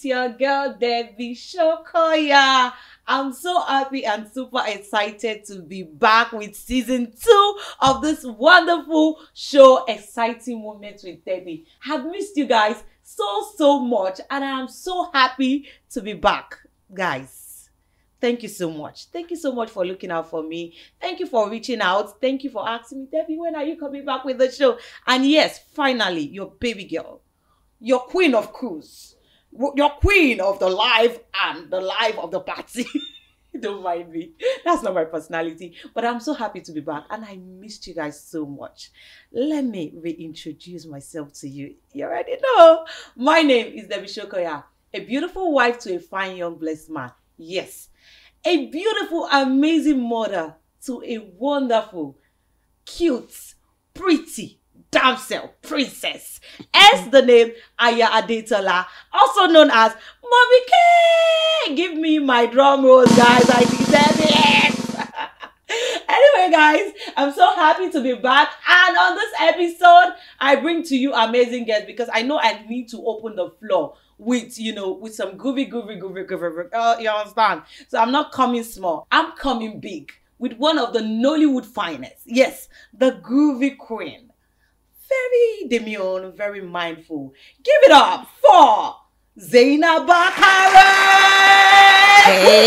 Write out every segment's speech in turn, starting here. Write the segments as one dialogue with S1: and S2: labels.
S1: your girl, Debbie Shokoya. I'm so happy and super excited to be back with season 2 of this wonderful show, Exciting Moments with Debbie. I've missed you guys so much, and I'm so happy to be back, guys. Thank you so much. Thank you so much for looking out for me. Thank you for reaching out. Thank you for asking me, Debbie, when are you coming back with the show? And yes, finally, your baby girl, your queen of cruise, your queen of the live and the live of the party. Don't mind me. That's not my personality. But I'm so happy to be back. And I missed you guys so much. Let me reintroduce myself to you. You already know. My name is Debbie Shokoya, a beautiful wife to a fine young blessed man. Yes. A beautiful, amazing mother to a wonderful, cute, pretty, damsel, princess. Hence the name Aya Adetola, also known as Mommy K. Give me my drum rolls, guys. I deserve it. Anyway, guys, I'm so happy to be back. And on this episode, I bring to you amazing guests because I know I need to open the floor with, with some groovy. You understand? So I'm not coming small. I'm coming big with one of the Nollywood finest. Yes, the groovy queen. Very demure, very mindful. Give it up for Zainab Bakare!
S2: Hey!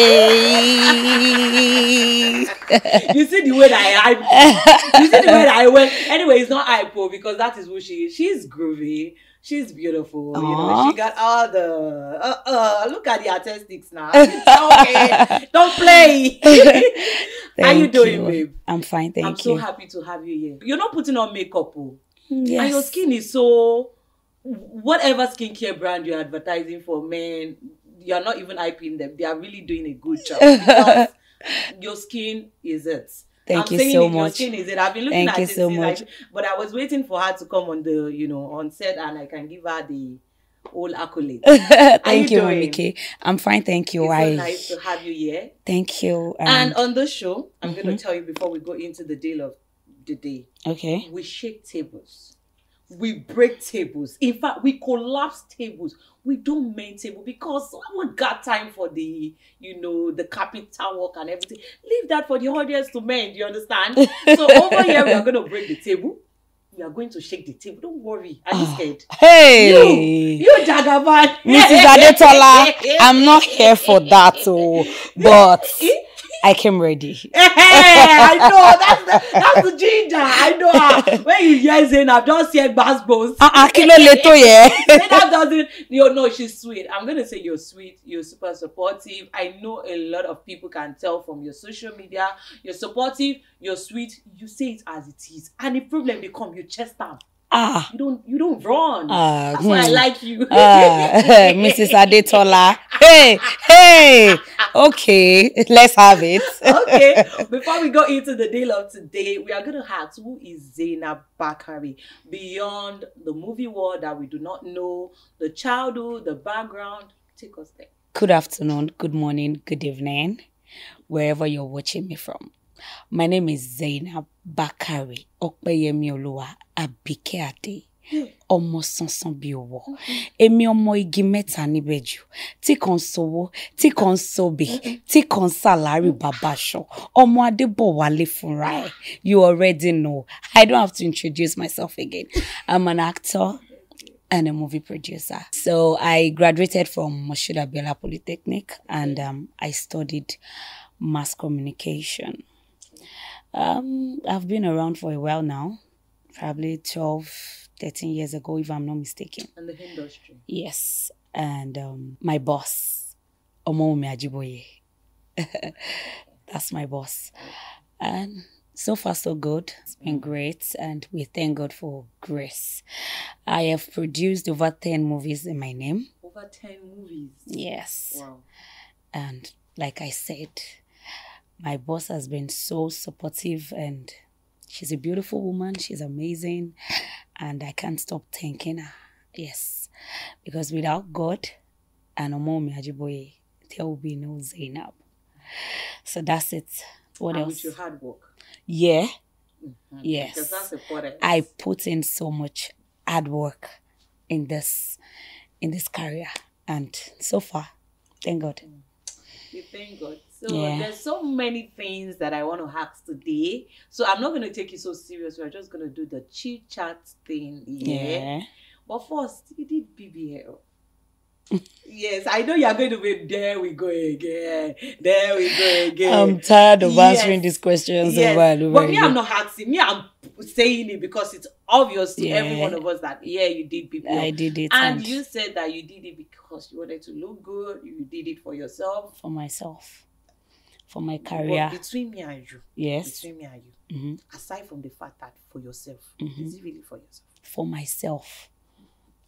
S1: You see the way that I went. Anyway, it's not hypo because that is who she is. She's groovy. She's beautiful.
S2: Aww.
S1: She got all the look at the artistics now. Okay, don't play. How you doing, babe?
S2: I'm fine, thank you.
S1: I'm so happy to have you here. You're not putting on makeup,
S2: yes.
S1: And your skin is so, whatever skincare brand you're advertising for, men, you're not even hyping them. They are really doing a good job because your skin is it.
S2: Thank you so much.
S1: Your skin is it. I've been looking at it so much. But I was waiting for her to come on the, on set, and I can give her the whole accolade.
S2: Thank you, Mommy K. I'm fine, thank you.
S1: It's so nice to have you here.
S2: Thank you.
S1: And on the show, I'm going to tell you before we go into the deal of the day.
S2: Okay.
S1: We shake tables. We break tables. In fact, we collapse tables. We don't main table because we got time for the, the capital work and everything. Leave that for the audience to mend, you understand? So over here, we are going to break the table. We are going to shake the table. Don't worry. Are you scared?
S2: Hey!
S1: You Jagaban.
S2: Mrs. Adetola, I'm not here for that, but I came ready.
S1: I know. That's the ginger. I know her. When you hear Zainab, don't say bass bones. Zainab doesn't. No, she's sweet. I'm going to say you're sweet. You're super supportive. I know a lot of people can tell from your social media. You're supportive. You're sweet. You say it as it is. And if problem becomes, you chest down. You don't run. That's why I like you.
S2: Mrs. Adetola. Hey. Okay, let's have it.
S1: Okay, before we go into the deal of today, we are going to ask, who is Zainab Bakare? Beyond the movie world that we do not know, the childhood, the background, take us there.
S2: Good afternoon, good morning, good evening, wherever you're watching me from. My name is Zainab Bakare Okpeyemi Oluwa Abike. Ọmọ sansan bí owó. Èmi ọmọ igi mẹ́ta níbẹ̀jú. Tí kan sowó, tí kan sobe, tí kan salary babasho. Ọmọ Adébọ̀wálé fúnra ẹ̀. You already know. I don't have to introduce myself again. I'm an actor and a movie producer. So I graduated from Moshood Abiola Polytechnic and I studied mass communication. I've been around for a while now, probably 13 years ago, if I'm not mistaken.
S1: In the industry?
S2: Yes. And my boss, Omoumi Ajiboye. That's my boss. And so far, so good. It's been great. And we thank God for grace. I have produced over 10 movies in my name.
S1: Over 10 movies?
S2: Yes.
S1: Wow.
S2: And like I said, my boss has been so supportive and she's a beautiful woman. She's amazing. And I can't stop thanking her. Yes. Because without God and Omoumi Ajiboye, there will be no Zainab. So that's it. What else?
S1: With your hard work?
S2: Yeah. Yes.
S1: Because that's important.
S2: I put in so much hard work in this career. And so far, thank God.
S1: We thank God. So
S2: Yeah.
S1: there's so many things that I want to ask today. So I'm not going to take you so serious. We're just going to do the chit chat thing. Yeah. But first, you did BBL. Yes, I know you're going to be there. We go again. There we go again.
S2: I'm tired of answering these questions over and over
S1: But me, I'm not asking. Me, I'm saying it because it's obvious to every one of us that you did BBL.
S2: I did it,
S1: and you said that you did it because you wanted to look good. You did it for yourself.
S2: For myself, for my career.
S1: But between me and you, between me and you, aside from the fact that for yourself, is it really for yourself?
S2: For myself.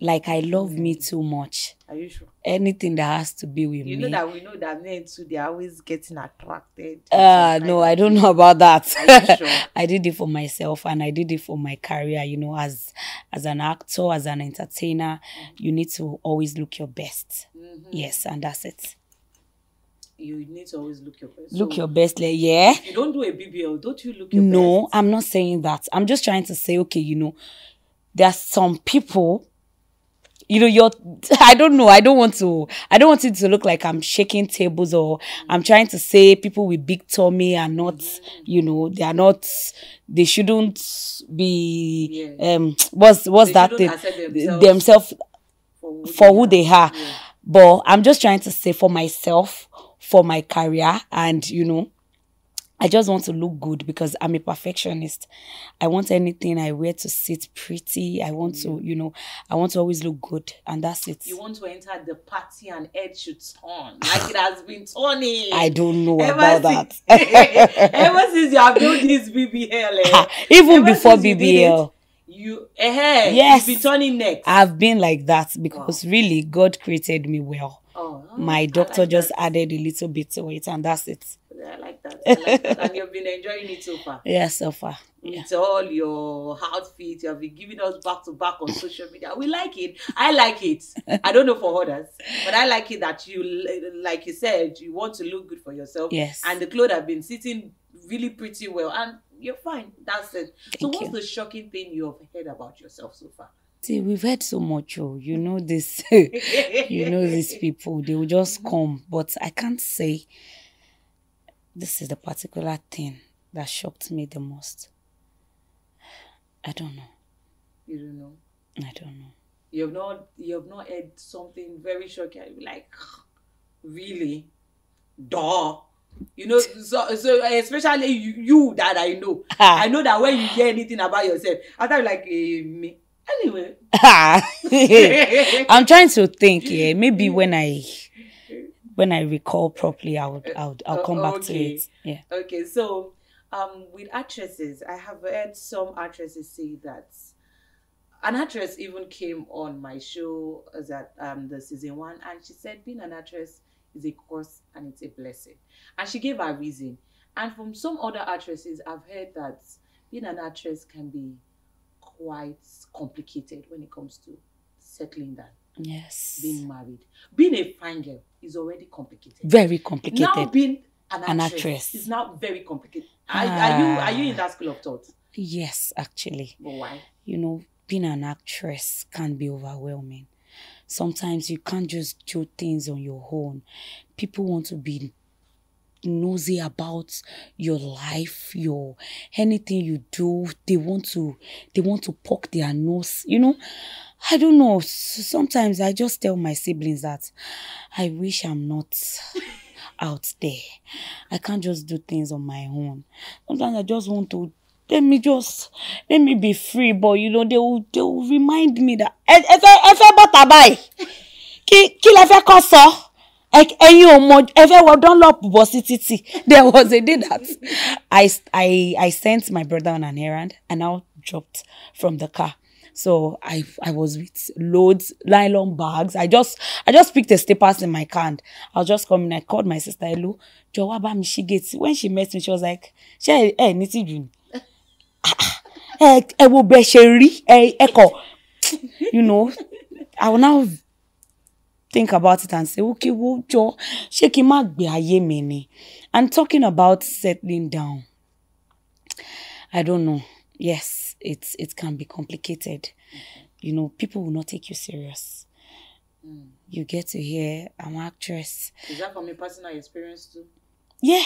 S2: Like, I love me too much.
S1: Are you sure?
S2: Anything that has to be with me.
S1: You know that we know that men too, they're always getting attracted.
S2: No, I don't know about that.
S1: Are you sure?
S2: I did it for myself, and I did it for my career. You know, as an actor, as an entertainer, you need to always look your best. Yes, and that's it.
S1: You need to always look your best.
S2: Look your best, like, yeah.
S1: If you don't do a BBL, don't you look your best?
S2: No, I'm not saying that. I'm just trying to say, okay, you know, there are some people. You know, I don't know. I don't want it to look like I'm shaking tables, or I'm trying to say people with big tummy are not, you know, they shouldn't be, what's that thing? Themselves for who they are. Yeah. But I'm just trying to say for myself, for my career, and, you know, I just want to look good because I'm a perfectionist. I want anything I wear to sit pretty. I want to, you know, I want to always look good, and that's it.
S1: You want to enter the party and head should turn like it has been turning.
S2: I don't know about that.
S1: Ever since you have done this BBL,
S2: even before BBL,
S1: yes, you've been turning necks.
S2: I've been like that because really God created me well. My doctor just added a little bit to it, and that's it.
S1: I like that. I like that. And you've been enjoying it so far.
S2: Yeah, so far.
S1: With all your outfits, you have been giving us back to back on social media. We like it. I like it. I don't know for others, but I like it that you, like you said, you want to look good for yourself.
S2: Yes.
S1: And the clothes have been sitting really pretty well, and you're fine. That's it. So what's the shocking thing you have heard about yourself so far?
S2: See, we've heard so much. You know this. You know these people. They will just come, but I can't say. This is the particular thing that shocked me the most. I don't know.
S1: You don't know?
S2: I don't know.
S1: You have not heard something very shocking. Like, really? Duh. You know, so especially you that I know. I know that when you hear anything about yourself, after you're like, me. Anyway.
S2: I'm trying to think, maybe when I recall properly, I'll come back to it. Yeah.
S1: Okay, so with actresses, I have heard some actresses say that an actress even came on my show as at the season 1, and she said being an actress is a curse and it's a blessing. And she gave her reason. And from some other actresses, I've heard that being an actress can be quite complicated when it comes to settling down.
S2: Yes.
S1: Being married. Being a fine girl is already complicated.
S2: Very complicated.
S1: Now being an actress is now very complicated. Are you in that school of thought?
S2: Yes, actually.
S1: But why?
S2: You know, being an actress can be overwhelming. Sometimes you can't just do things on your own. People want to be nosy about your life, your anything you do. They want to poke their nose. You know, I don't know. Sometimes I just tell my siblings that I wish I'm not out there. I can't just do things on my own. Sometimes I just want to let me be free, but you know, they will remind me that There was a day that I sent my brother on an errand and I dropped from the car. So I was with loads, nylon bags. I just picked the slippers in my car and I was just coming. I called my sister, hello, Jawaba Mishigeti. When she met me, she was like, you know, I will now think about it and say, okay, well, Joe, and talking about settling down, I don't know. Yes, it can be complicated. You know, people will not take you serious. you get to hear an actress.
S1: Is that from a personal experience too?
S2: Yeah.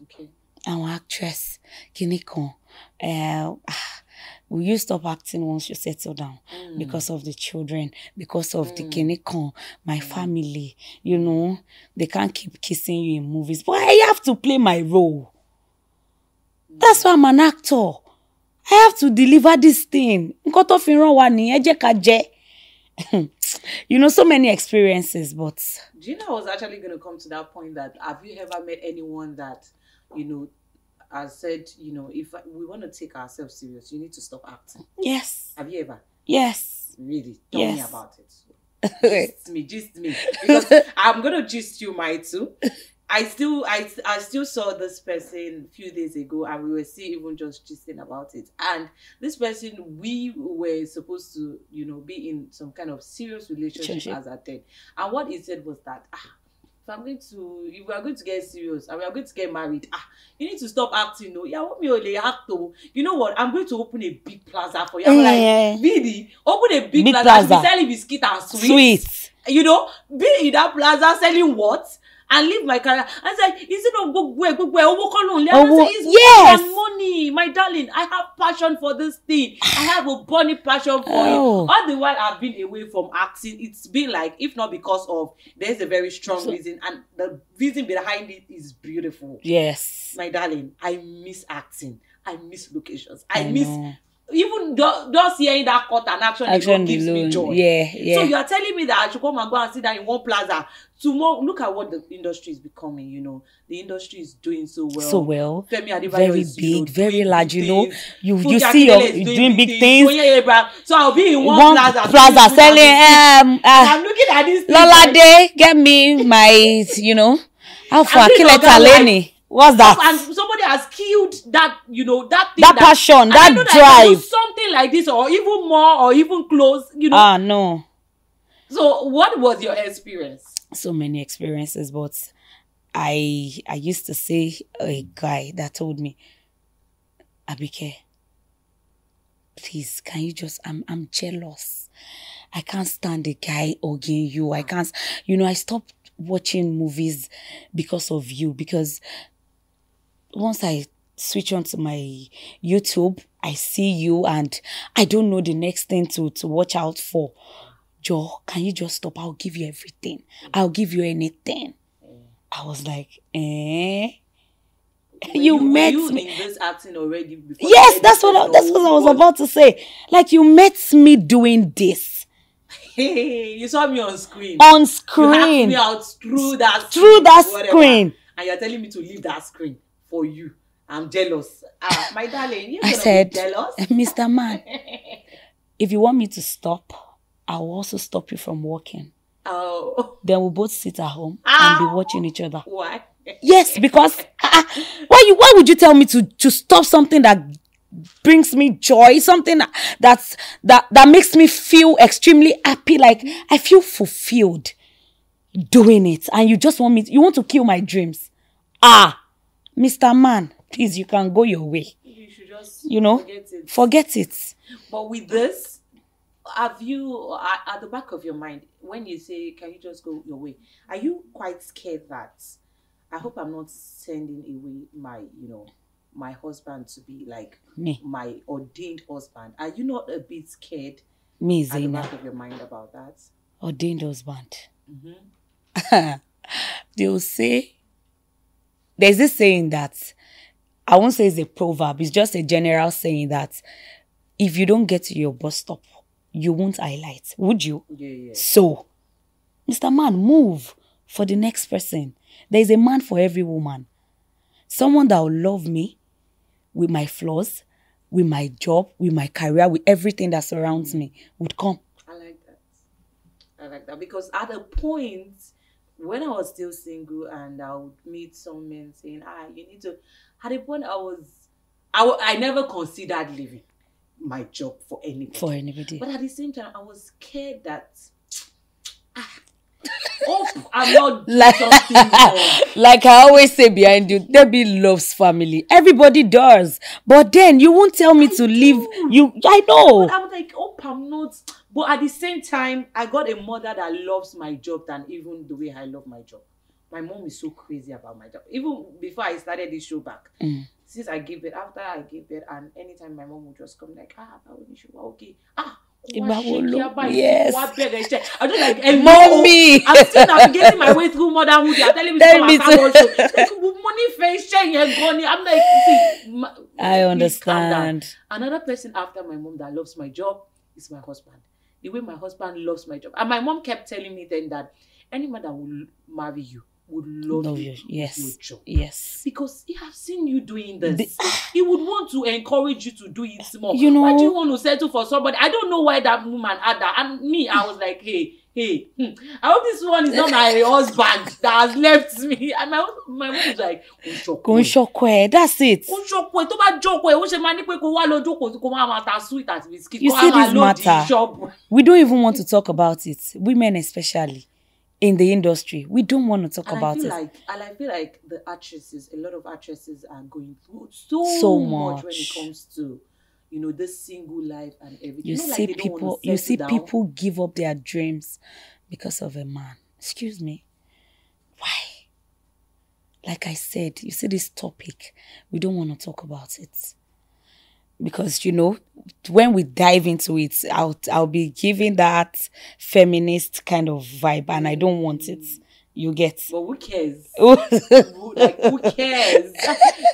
S1: Okay.
S2: An actress. Kiniko. Will you stop acting once you settle down? Because of the children, because of the Kiniko, my family. You know, they can't keep kissing you in movies. But I have to play my role. That's why I'm an actor. I have to deliver this thing. You know, so many experiences, but...
S1: Do you know I was actually going to come to that point that have you ever met anyone that, you know, has said, you know, if we want to take ourselves serious, you need to stop acting?
S2: Yes.
S1: Have you ever?
S2: Yes.
S1: Really? Tell me about it. Gist me. Because I'm going to gist you my too. I still saw this person a few days ago and we were still even just gisting about it. And this person, we were supposed to, you know, be in some kind of serious relationship as at then. And what he said was that, if we are going to get serious and we are going to get married, you need to stop acting. No, yeah, what me only act to. You know what? I'm going to open a big plaza for you. I'm like, really? Open a big plaza. Be selling biscuit and sweets. You know, be in that plaza selling what? And leave my career. I said, is it not go where? Yes, money, my darling. I have passion for this thing. I have a burning passion for it. All the while I've been away from acting, it's been like, if not because of, there's a very strong reason, and the reason behind it is beautiful.
S2: Yes,
S1: my darling. I miss acting. I miss locations. I miss. Even just hearing that cut and action gives me joy.
S2: Yeah.
S1: So you are telling me that I should come and go and sit down in one plaza. Tomorrow, look at what the industry is becoming. You know, the industry is doing so well.
S2: Very big, very large. You know, you see you're doing big things.
S1: So I'll be in one plaza
S2: selling.
S1: I'm looking at this.
S2: Lolade, get me my. You know, how far Kiletaleni. What's that?
S1: And somebody has killed that, you know, that thing.
S2: That passion, that drive.
S1: Something like this, or even more, or even close, you know.
S2: No.
S1: So, what was your experience?
S2: So many experiences, but I used to say a guy that told me, Abike, please, can you just, I'm jealous. I can't stand the guy hugging you. I can't, you know, I stopped watching movies because of you, because once I switch on to my YouTube, I see you and I don't know the next thing to watch out for. Joe, can you just stop? I'll give you everything. I'll give you anything. I was like, You met me.
S1: In this acting already before?
S2: Yes, that's what I was about to say. Like, you met me doing this.
S1: Hey, you saw me on screen.
S2: On screen.
S1: You asked me out through that
S2: screen.
S1: And you're telling me to leave that screen for you. I'm jealous. My darling,
S2: I said,
S1: be jealous?
S2: Mr. Man, if you want me to stop, I will also stop you from working.
S1: Oh.
S2: Then we'll both sit at home and be watching each other.
S1: Why?
S2: Yes, because why would you tell me to stop something that brings me joy, something that makes me feel extremely happy, like I feel fulfilled doing it, and you just you want to kill my dreams? Mr. Man, please, you can go your way.
S1: You should just
S2: forget it.
S1: But with this, have you, at the back of your mind, when you say, can you just go your way, are you quite scared that, I hope I'm not sending away my husband to be like
S2: me,
S1: my ordained husband? Are you not a bit scared
S2: me,
S1: at
S2: Zainab,
S1: the back of your mind about that?
S2: Ordained husband. They'll say, there's this saying that, I won't say it's a proverb, it's just a general saying that if you don't get to your bus stop, you won't highlight, would you?
S1: Yeah.
S2: So, Mr. Man, move for the next person. There's a man for every woman. Someone that will love me with my flaws, with my job, with my career, with everything that surrounds me would come.
S1: I like that because at a point, when I was still single and I would meet some men saying, you need to, at a point I never considered leaving my job for anybody. But at the same time, I was scared that, I'm not doing something wrong.
S2: Like I always say behind you, Debbie loves family. Everybody does. But then you won't tell me to leave. I know.
S1: But I'm like, I'm not But at the same time, I got a mother that loves my job than even the way I love my job. My mom is so crazy about my job. Even before I started this show back, since I gave it, after I gave it, and anytime my mom would just come like, okay,
S2: yes.
S1: I'm just like, hey,
S2: mommy,
S1: I'm still navigating my way through motherhood. You're telling me to come and show. Like, money face sharing. I'm like, see,
S2: I understand.
S1: Another person after my mom that loves my job is my husband. The way my husband loves my job. And my mom kept telling me then that any man that will marry you would love you.
S2: Yes.
S1: Your job.
S2: Yes.
S1: Because he has seen you doing this. He would want to encourage you to do it more.
S2: You know,
S1: why do you want to settle for somebody? I don't know why that woman had that. And me, I was like, hey, I hope this one is not my husband that has left me. And my mom was like,
S2: that's it. You see this matter? We don't even want to talk about it. Women especially. In the industry, we don't want to talk about it.
S1: I feel like the actresses, a lot of actresses are going through so much when it comes to, this single life and everything.
S2: You see people give up their dreams because of a man. Excuse me. Why? Like I said, you see this topic, we don't want to talk about it. Because, when we dive into it, I'll be giving that feminist kind of vibe, and I don't want it. You get?
S1: But who cares? Who cares?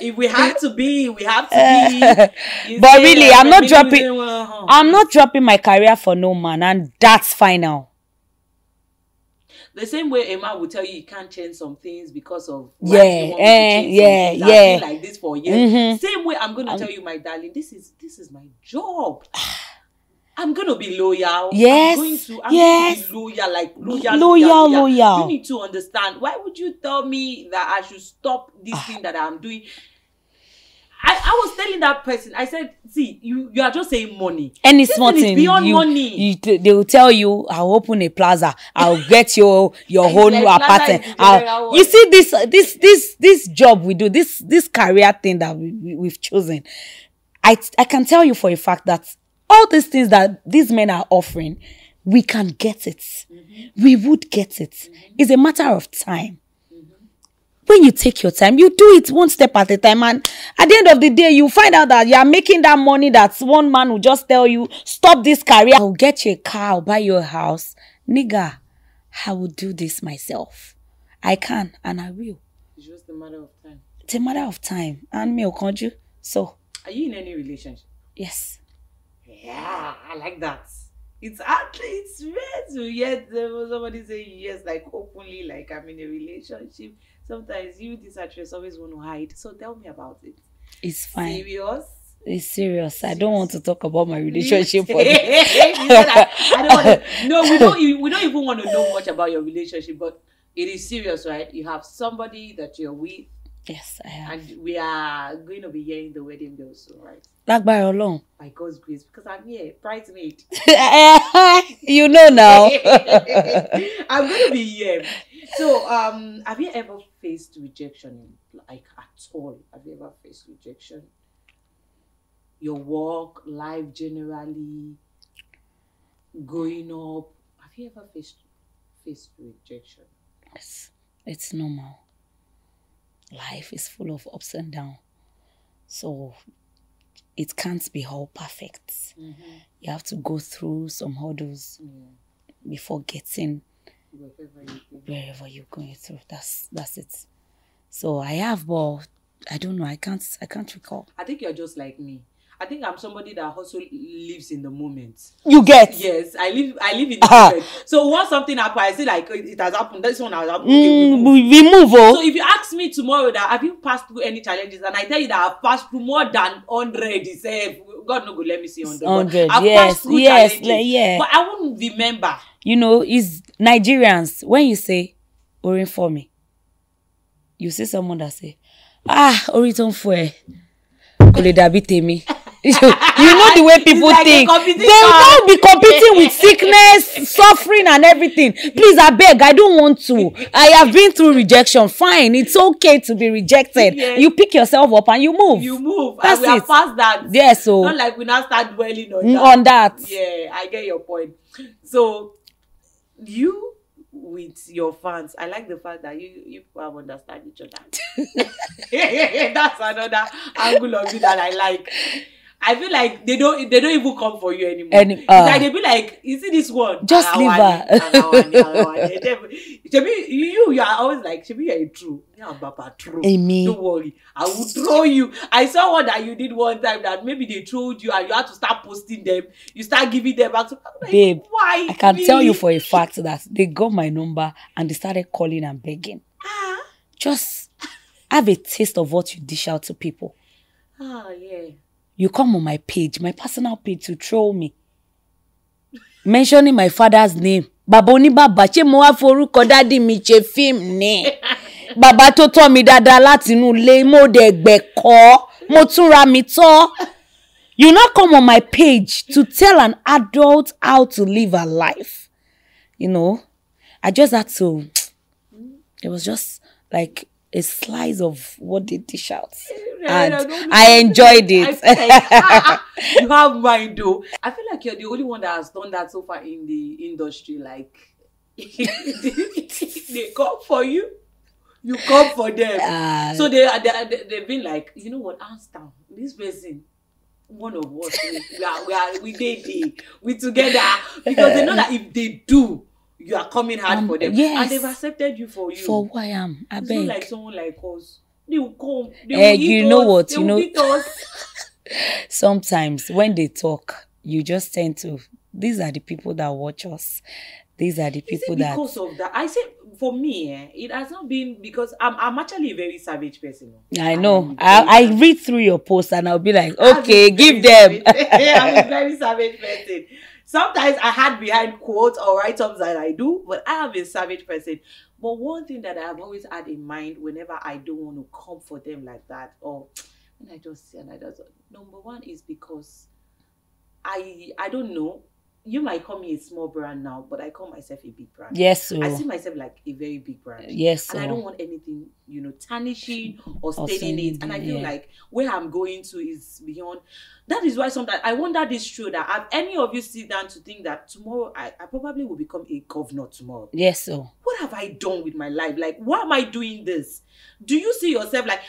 S1: If we have to be, we have to be.
S2: But really, I'm not dropping my career for no man, and that's final.
S1: The same way a man will tell you can't change some things because of
S2: like
S1: this for years. Same way I'm gonna tell you, my darling, this is my job. I'm gonna be loyal.
S2: Yes.
S1: I'm going to be loyal. You need to understand. Why would you tell me that I should stop this thing that I'm doing? I was telling that person, I said, see, you are just saying money.
S2: Any small thing,
S1: beyond money.
S2: They will tell you, I'll open a plaza. I'll get your whole new apartment. You see this job we do, this career thing that we've chosen. I can tell you for a fact that all these things that these men are offering, we can get it. We would get it. It's a matter of time. When you take your time, you do it one step at a time, and at the end of the day, you find out that you are making that money that one man will just tell you, stop this career. I'll get you a car, I'll buy you a house. Nigga, I will do this myself. I can, and I will.
S1: It's just a matter of time.
S2: It's a matter of time. And me, can't you? So.
S1: Are you in any relationship?
S2: Yes.
S1: Yeah, I like that. It's rare to hear somebody say yes, like openly, like I'm in a relationship. Sometimes this actress always want to hide. So tell me about it.
S2: It's fine.
S1: Serious?
S2: It's serious. I don't want to talk about my relationship.
S1: I don't want to. No, we don't even want to know much about your relationship, but it is serious, right? You have somebody that you're with.
S2: Yes, I have.
S1: And we are going to be hearing the wedding bells soon, right?
S2: Like by how long?
S1: By God's grace, because I'm here, bridesmaid.
S2: You know now.
S1: I'm going to be here. So, have you ever faced rejection, like at all? Have you ever faced rejection? Your work, life generally, growing up. Have you ever faced rejection?
S2: Yes, it's normal. Life is full of ups and downs. So, it can't be all perfect. You have to go through some hurdles before getting wherever you're going through. That's it. So I have, but I don't know. I can't recall.
S1: I think you're just like me. I think I'm somebody that also lives in the moment.
S2: You get?
S1: Yes, I live in the moment. So once something happens, I say like it has happened. This one has happened. Okay,
S2: we move on.
S1: So if you ask me tomorrow that have you passed through any challenges, and I tell you that I've passed through more than 100, he said, God no go let me see 100. I've passed through challenges, but I wouldn't remember.
S2: It's Nigerians. When you say Orin for me, you see someone that say, Ori ton fo e. Kò lè dàbí tèmi. You know the way people
S1: like
S2: think. They don't be competing with sickness, suffering, and everything. Please, I beg, I don't want to. I have been through rejection. Fine, it's okay to be rejected. Yes. You pick yourself up and you move.
S1: You move.
S2: That's
S1: and we are past that.
S2: Yes, so
S1: not like we now start dwelling
S2: on that.
S1: Yeah, I get your point. So you with your fans, I like the fact that you have understand each other. That's another angle of it that I like. I feel like they don't even come for you anymore. It's like they be like, you see this one?
S2: Just leave her.
S1: You are always like, Shebi, you are true. Yeah, Papa, true.
S2: Amy.
S1: Don't worry. I will throw you. I saw one that you did one time that maybe they trolled you and you had to start posting them. You start giving them back. Like,
S2: babe,
S1: why?
S2: I can tell you for a fact that they got my number and they started calling and begging. Just have a taste of what you dish out to people.
S1: Yeah.
S2: You come on my page, my personal page, to troll me. Mentioning my father's name. Baba oni baba, che mo wa forúkọ daddy mi che film ni. Baba tó tọ́ mi dáadáa láti inú ilé, mo de gbẹ̀kọ́, mo tún ra mi tọ́. You not come on my page to tell an adult how to live a life. You know, I just had to, it was just like a slice of what they dish out. And I enjoyed it.
S1: You have mind though. I feel like you're the only one that has done that so far in the industry. Like, they come for you, you come for them. So they've been like, you know what, hands down, this person, one of us, we did we together, because they know that if they do, you are coming hard for them.
S2: Yes.
S1: And they've accepted you for you.
S2: For who I am. I beg.
S1: It's not like someone like us. They will come. They will eat
S2: you know
S1: us,
S2: what?
S1: They
S2: you
S1: will
S2: know.
S1: beat us.
S2: Sometimes when they talk, you just tend to. These are the people that watch us. These are the people that.
S1: Because of that, I say for me, it has not been because I'm actually a very savage person.
S2: I know. I read through your post and I'll be like, okay, give them.
S1: I'm a very savage person. Sometimes I hide behind quotes or write-ups that I do, but I am a savage person. But one thing that I have always had in mind whenever I don't want to come for them like that, or when I just see and I just, number one is because I don't know. You might call me a small brand now, but I call myself a big brand.
S2: Yes, sir.
S1: I see myself like a very big brand.
S2: Yes, sir.
S1: And I don't want anything, tarnishing or staining it. And I feel like where I'm going to is beyond. That is why sometimes I wonder this true that have any of you sit down to think that tomorrow I probably will become a governor tomorrow.
S2: Yes, sir.
S1: What have I done with my life? Like, why am I doing this? Do you see yourself like,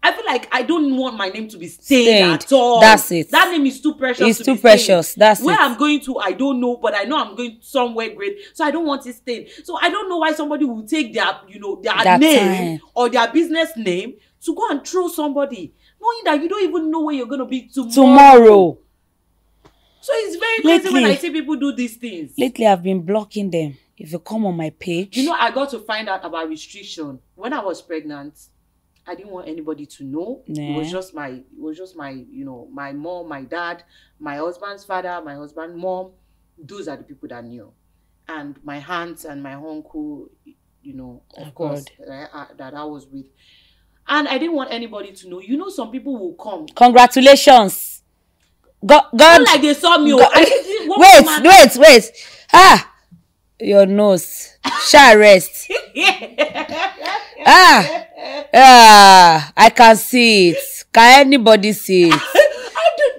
S1: I feel like I don't want my name to be stained at all.
S2: That's it.
S1: That name is too precious.
S2: It's too precious. That's
S1: where
S2: it.
S1: I'm going to, I don't know, but I know I'm going somewhere great. So I don't want it stained. So I don't know why somebody will take their, their name or their business name to go and throw somebody, knowing that you don't even know where you're going to be tomorrow. So it's very crazy when I see people do these things.
S2: Lately, I've been blocking them. If you come on my page.
S1: I got to find out about restriction when I was pregnant. I didn't want anybody to know. It was just my, my mom, my dad, my husband's father, my husband's mom. Those are the people that knew. And my aunts and my uncle, of course, that I was with. And I didn't want anybody to know. Some people will come.
S2: Congratulations. God.
S1: Not like they saw me.
S2: Wait. Your nose. Shall rest. I can see it. Can anybody see it?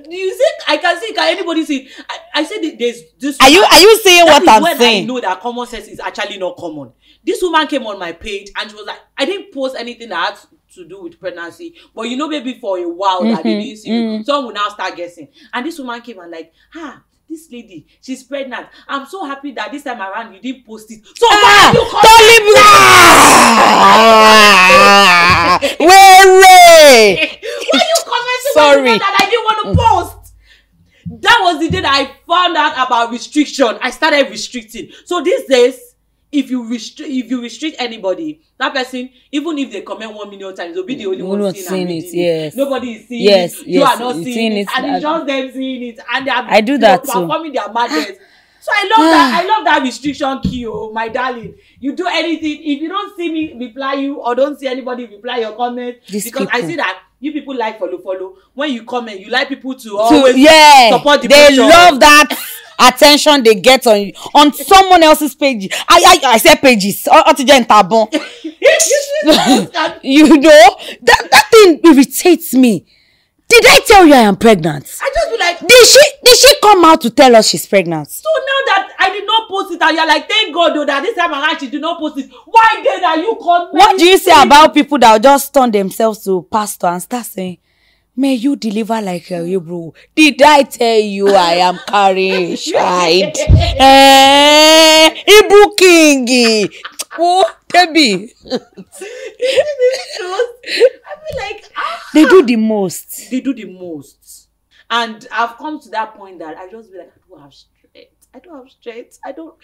S1: You say I can see it. Can anybody see it? I said there's this.
S2: Are you saying what I'm saying?
S1: I know that common sense is actually not common. This woman came on my page and she was like, I didn't post anything that had to do with pregnancy, but maybe for a while that they didn't see you. Someone will now start guessing. And this woman came and like, this lady, she's pregnant. I'm so happy that this time around you didn't post it. So why you commenting
S2: Sorry.
S1: that I didn't want to post? That was the day that I found out about restriction. I started restricting. So these days, if you restrict anybody, that person, even if they comment 1 million times, they'll be the only one seeing it.
S2: Yes.
S1: Nobody is seeing it. You are not seeing it. And it's just them seeing it. And they are performing their madness. So I love that. I love that restriction key, my darling. You do anything. If you don't see me reply you or don't see anybody reply your comment, because I see that You people like follow. When you comment, you like people to always support the
S2: they
S1: motion.
S2: love that attention they get on someone else's page. I said pages. You know that thing irritates me. Did I tell you I am pregnant?
S1: I just be like,
S2: did she come out to tell us she's pregnant?
S1: So now that I did not post it and you're like, thank God though that this time around she did not post it. Why then are you commenting?
S2: What do you say about people that will just turn themselves to pastor and start saying, may you deliver like a Hebrew? Did I tell you I am carrying a child? Hebrew king. Oh, Debbie.
S1: I feel like
S2: they do the most.
S1: They do the most. And I've come to that point that I just be like, I don't have strength. I don't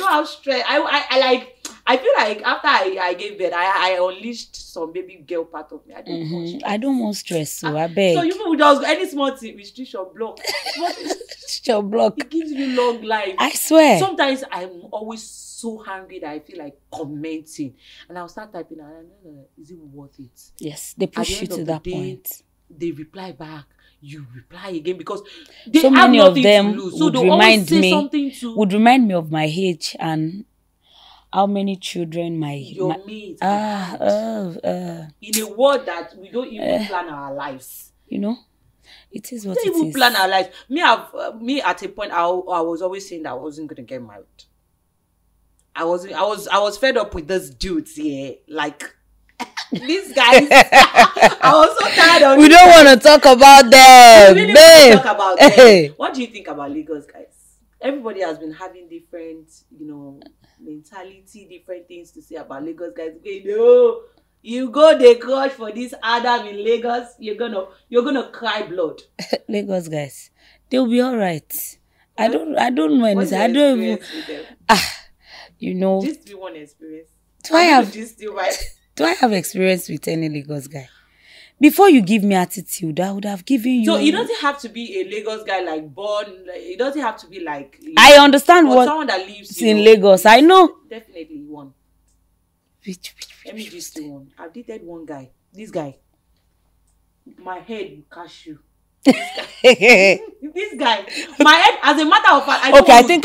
S1: have strength. I feel like after I gave birth, I unleashed some baby girl part of me.
S2: I don't want stress, so I beg.
S1: So you people just any small thing restriction block.
S2: Block.
S1: It gives you long life.
S2: I swear.
S1: Sometimes I'm always so hungry that I feel like commenting, and I'll start typing. And I know, is it worth it?
S2: Yes, they push you to that point.
S1: They reply back. You reply again because
S2: so many of them
S1: would remind
S2: me of my age and how many children
S1: your mates
S2: in
S1: a world that we don't even plan our lives.
S2: You know, it is what
S1: we don't even plan our lives. Me at a point I was always saying that I wasn't gonna get married. I was fed up with this dudes here, like. These guys, I was so tired of.
S2: We don't want to talk about them.
S1: We really talk about them. What do you think about Lagos guys? Everybody has been having different, mentality, different things to say about Lagos guys. You go they crush for this Adam in Lagos, you're gonna cry blood.
S2: Lagos guys, they'll be all right. I don't know anything. I don't even.
S1: Just be one experience.
S2: Do I have experience with any Lagos guy? Before you give me attitude, I would have given you.
S1: So it doesn't have to be a Lagos guy like born. It doesn't have to be like.
S2: I understand what
S1: someone that lives
S2: in Lagos. I know.
S1: Definitely one. Let me just do one. I've dated one guy. This guy. My head will catch you. This guy, my head, as a matter of fact,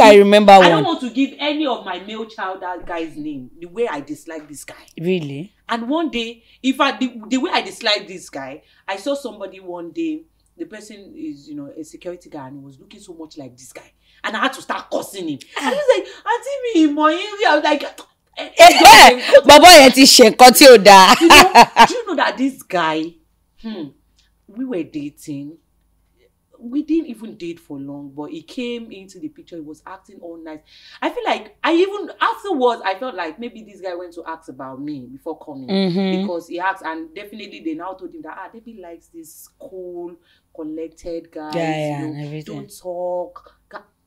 S1: I remember one. I don't want to give any of my male child that guy's name. The way I dislike this guy.
S2: Really?
S1: And one day, the way I dislike this guy, I saw somebody one day. The person is, a security guy, and he was looking so much like this guy, and I had to start cursing him. I was like, Auntie me, I was like. Do you know that this guy? We were dating. We didn't even date for long, but he came into the picture. He was acting all nice. I feel like afterwards, I felt like maybe this guy went to ask about me before coming because he asked, and definitely they now told him that Debbie likes this cool, collected guy.
S2: And everything.
S1: Don't talk.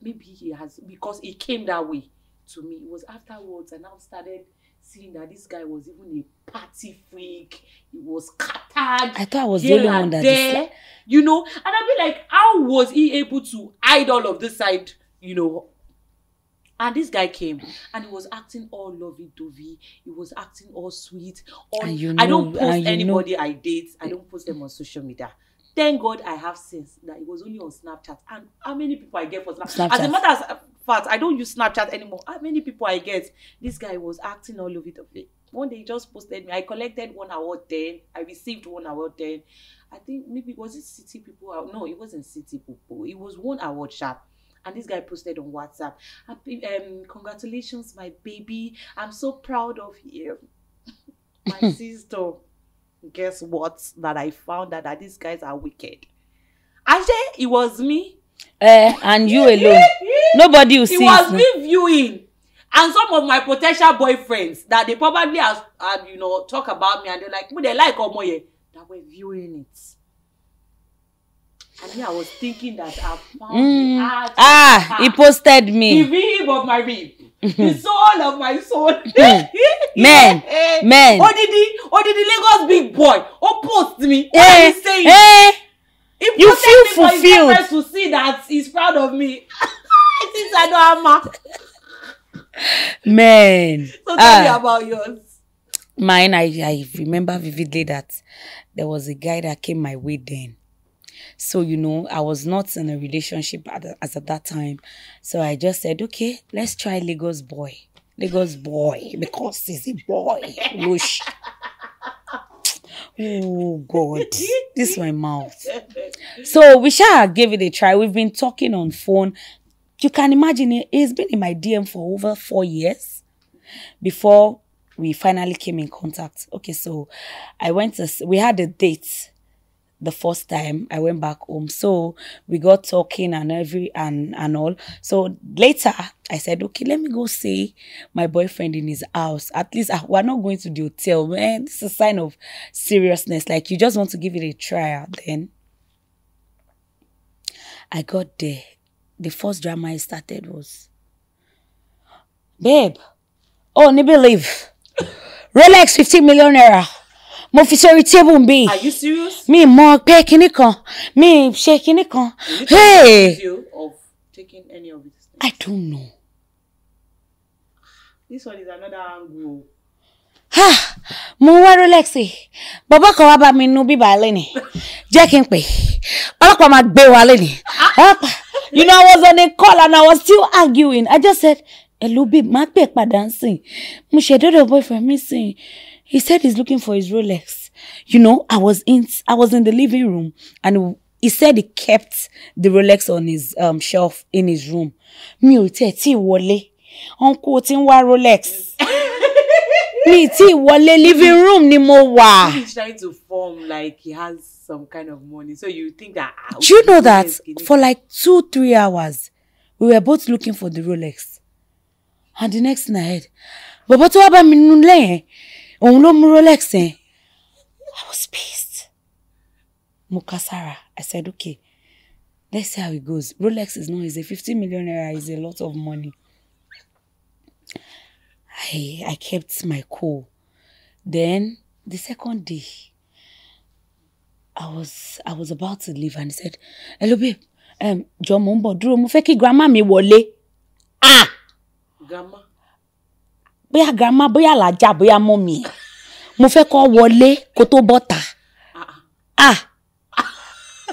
S1: Maybe he has, because he came that way to me. It was afterwards, and I started seeing that this guy was even a party freak. He was scattered.
S2: I thought I was the only one that
S1: there, and I'd be like, how was he able to hide all of this side, And this guy came and he was acting all lovey-dovey. He was acting all sweet. I don't post anybody I date. I don't post them on social media. Thank God I have sense that it was only on Snapchat. And how many people I get for Snapchat? As a matter of fact, I don't use Snapchat anymore. How many people I get? This guy was acting all over the place. One day he just posted me. I collected 1 award then. I received 1 award then. I think maybe was it City People? No, it wasn't City People. It was 1 award shop. And this guy posted on WhatsApp. Congratulations, my baby. I'm so proud of you. My sister. Guess what? That I found that these guys are wicked. Actually, it was me.
S2: And you alone. Nobody will see.
S1: It was me viewing. And some of my potential boyfriends that they probably have talk about me and they're like, they like Omoye, that were viewing it. And I was thinking that I found the art.
S2: He posted me.
S1: The rib of my rib. The soul of my soul.
S2: Man.
S1: Oh, did the Lagos big boy. Oh, post me. What are you saying?
S2: You feel fulfilled.
S1: To see that he's proud of me. Since I don't have
S2: man.
S1: So tell me about yours.
S2: Mine, I remember vividly that there was a guy that came my way then. So, I was not in a relationship as at that time. So I just said, okay, let's try Lagos boy. Lagos boy, because he's a boy. Whoosh. Oh, God. This is my mouth. So we gave it a try. We've been talking on phone. You can imagine it's been in my DM for over 4 years before we finally came in contact. Okay, so we had a date the first time I went back home. So we got talking and all. So later I said, okay, let me go see my boyfriend in his house. At least we're not going to the hotel. Man, this is a sign of seriousness. Like, you just want to give it a try. Then I got there. The first drama I started was, babe, oh, ni believe. Rolex 15 million naira. Mo fi sórí table nbi.
S1: Are you serious?
S2: Me mo pe kinní kan. Me ṣe kinní kan. Hey!
S1: Video of taking any of it?
S2: I don't know.
S1: This one is another angle.
S2: Ha! Mo wá Rolex. Bàbá kan wá bá mi nú bíbá lẹ́ni. Jẹ́ kí n pè. Ọlọ́pàá máa gbé wa lẹ́ni. You know, I was on a call and I was still arguing. I just said, hello, babe, ma pe padà nsìn. Mo ṣe dodo boyfriend mi sìn. He said he's looking for his Rolex. You know, I was in the living room and he said he kept the Rolex on his shelf in his room. Mi ò tí wọlé. Uncle tí ń wá Rolex. Mi tí wọlé, living room ni mo wà.
S1: He's trying to form like he has some kind of money. So you think that...
S2: Do you know that for like 2-3 hours, we were both looking for the Rolex? And the next thing I heard, Baba tó wá bá mi nulẹ̀ yẹn, òun ló mú Rolex yẹn. I was pissed. Mukasara, I said, okay, let's see how it goes. Rolex is not easy. 50 million naira is a lot of money. I kept my cool. Then the second day, I was about to leave and he said, hello babe, jọ̀ọ́ mo ń bọ̀ dúró, mo fẹ́ kí grandma mi wọlé. Ah!
S1: Grandma?
S2: Bóyá grandma, bóyá làjà, bóyá mommy. Mo fẹ́ kó wọlé kó tó bọ́ta. Ah!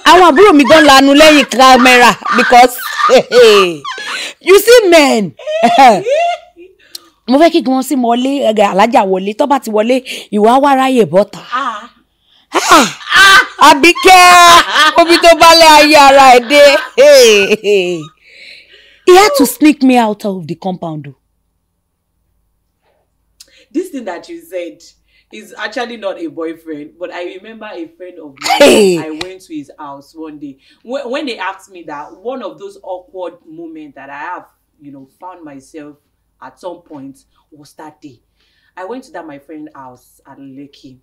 S2: Àwọn àbúrò mi gan lanu lẹ́yìn camera because you see men. Mo fẹ́ kí gan sí wọlé, alájà wọlé, tó bá ti wọlé, ìwà wá ráyè bọ́ta. Àbíkẹ́, obi tó balẹ̀ ayé ara ẹ̀ dé. He had to sneak me out of the compound.
S1: This thing that you said is actually not a boyfriend, but I remember a friend of mine. I went to his house one day. When they asked me that, one of those awkward moments that I have, found myself at some point was that day. I went to my friend's house at Lekki.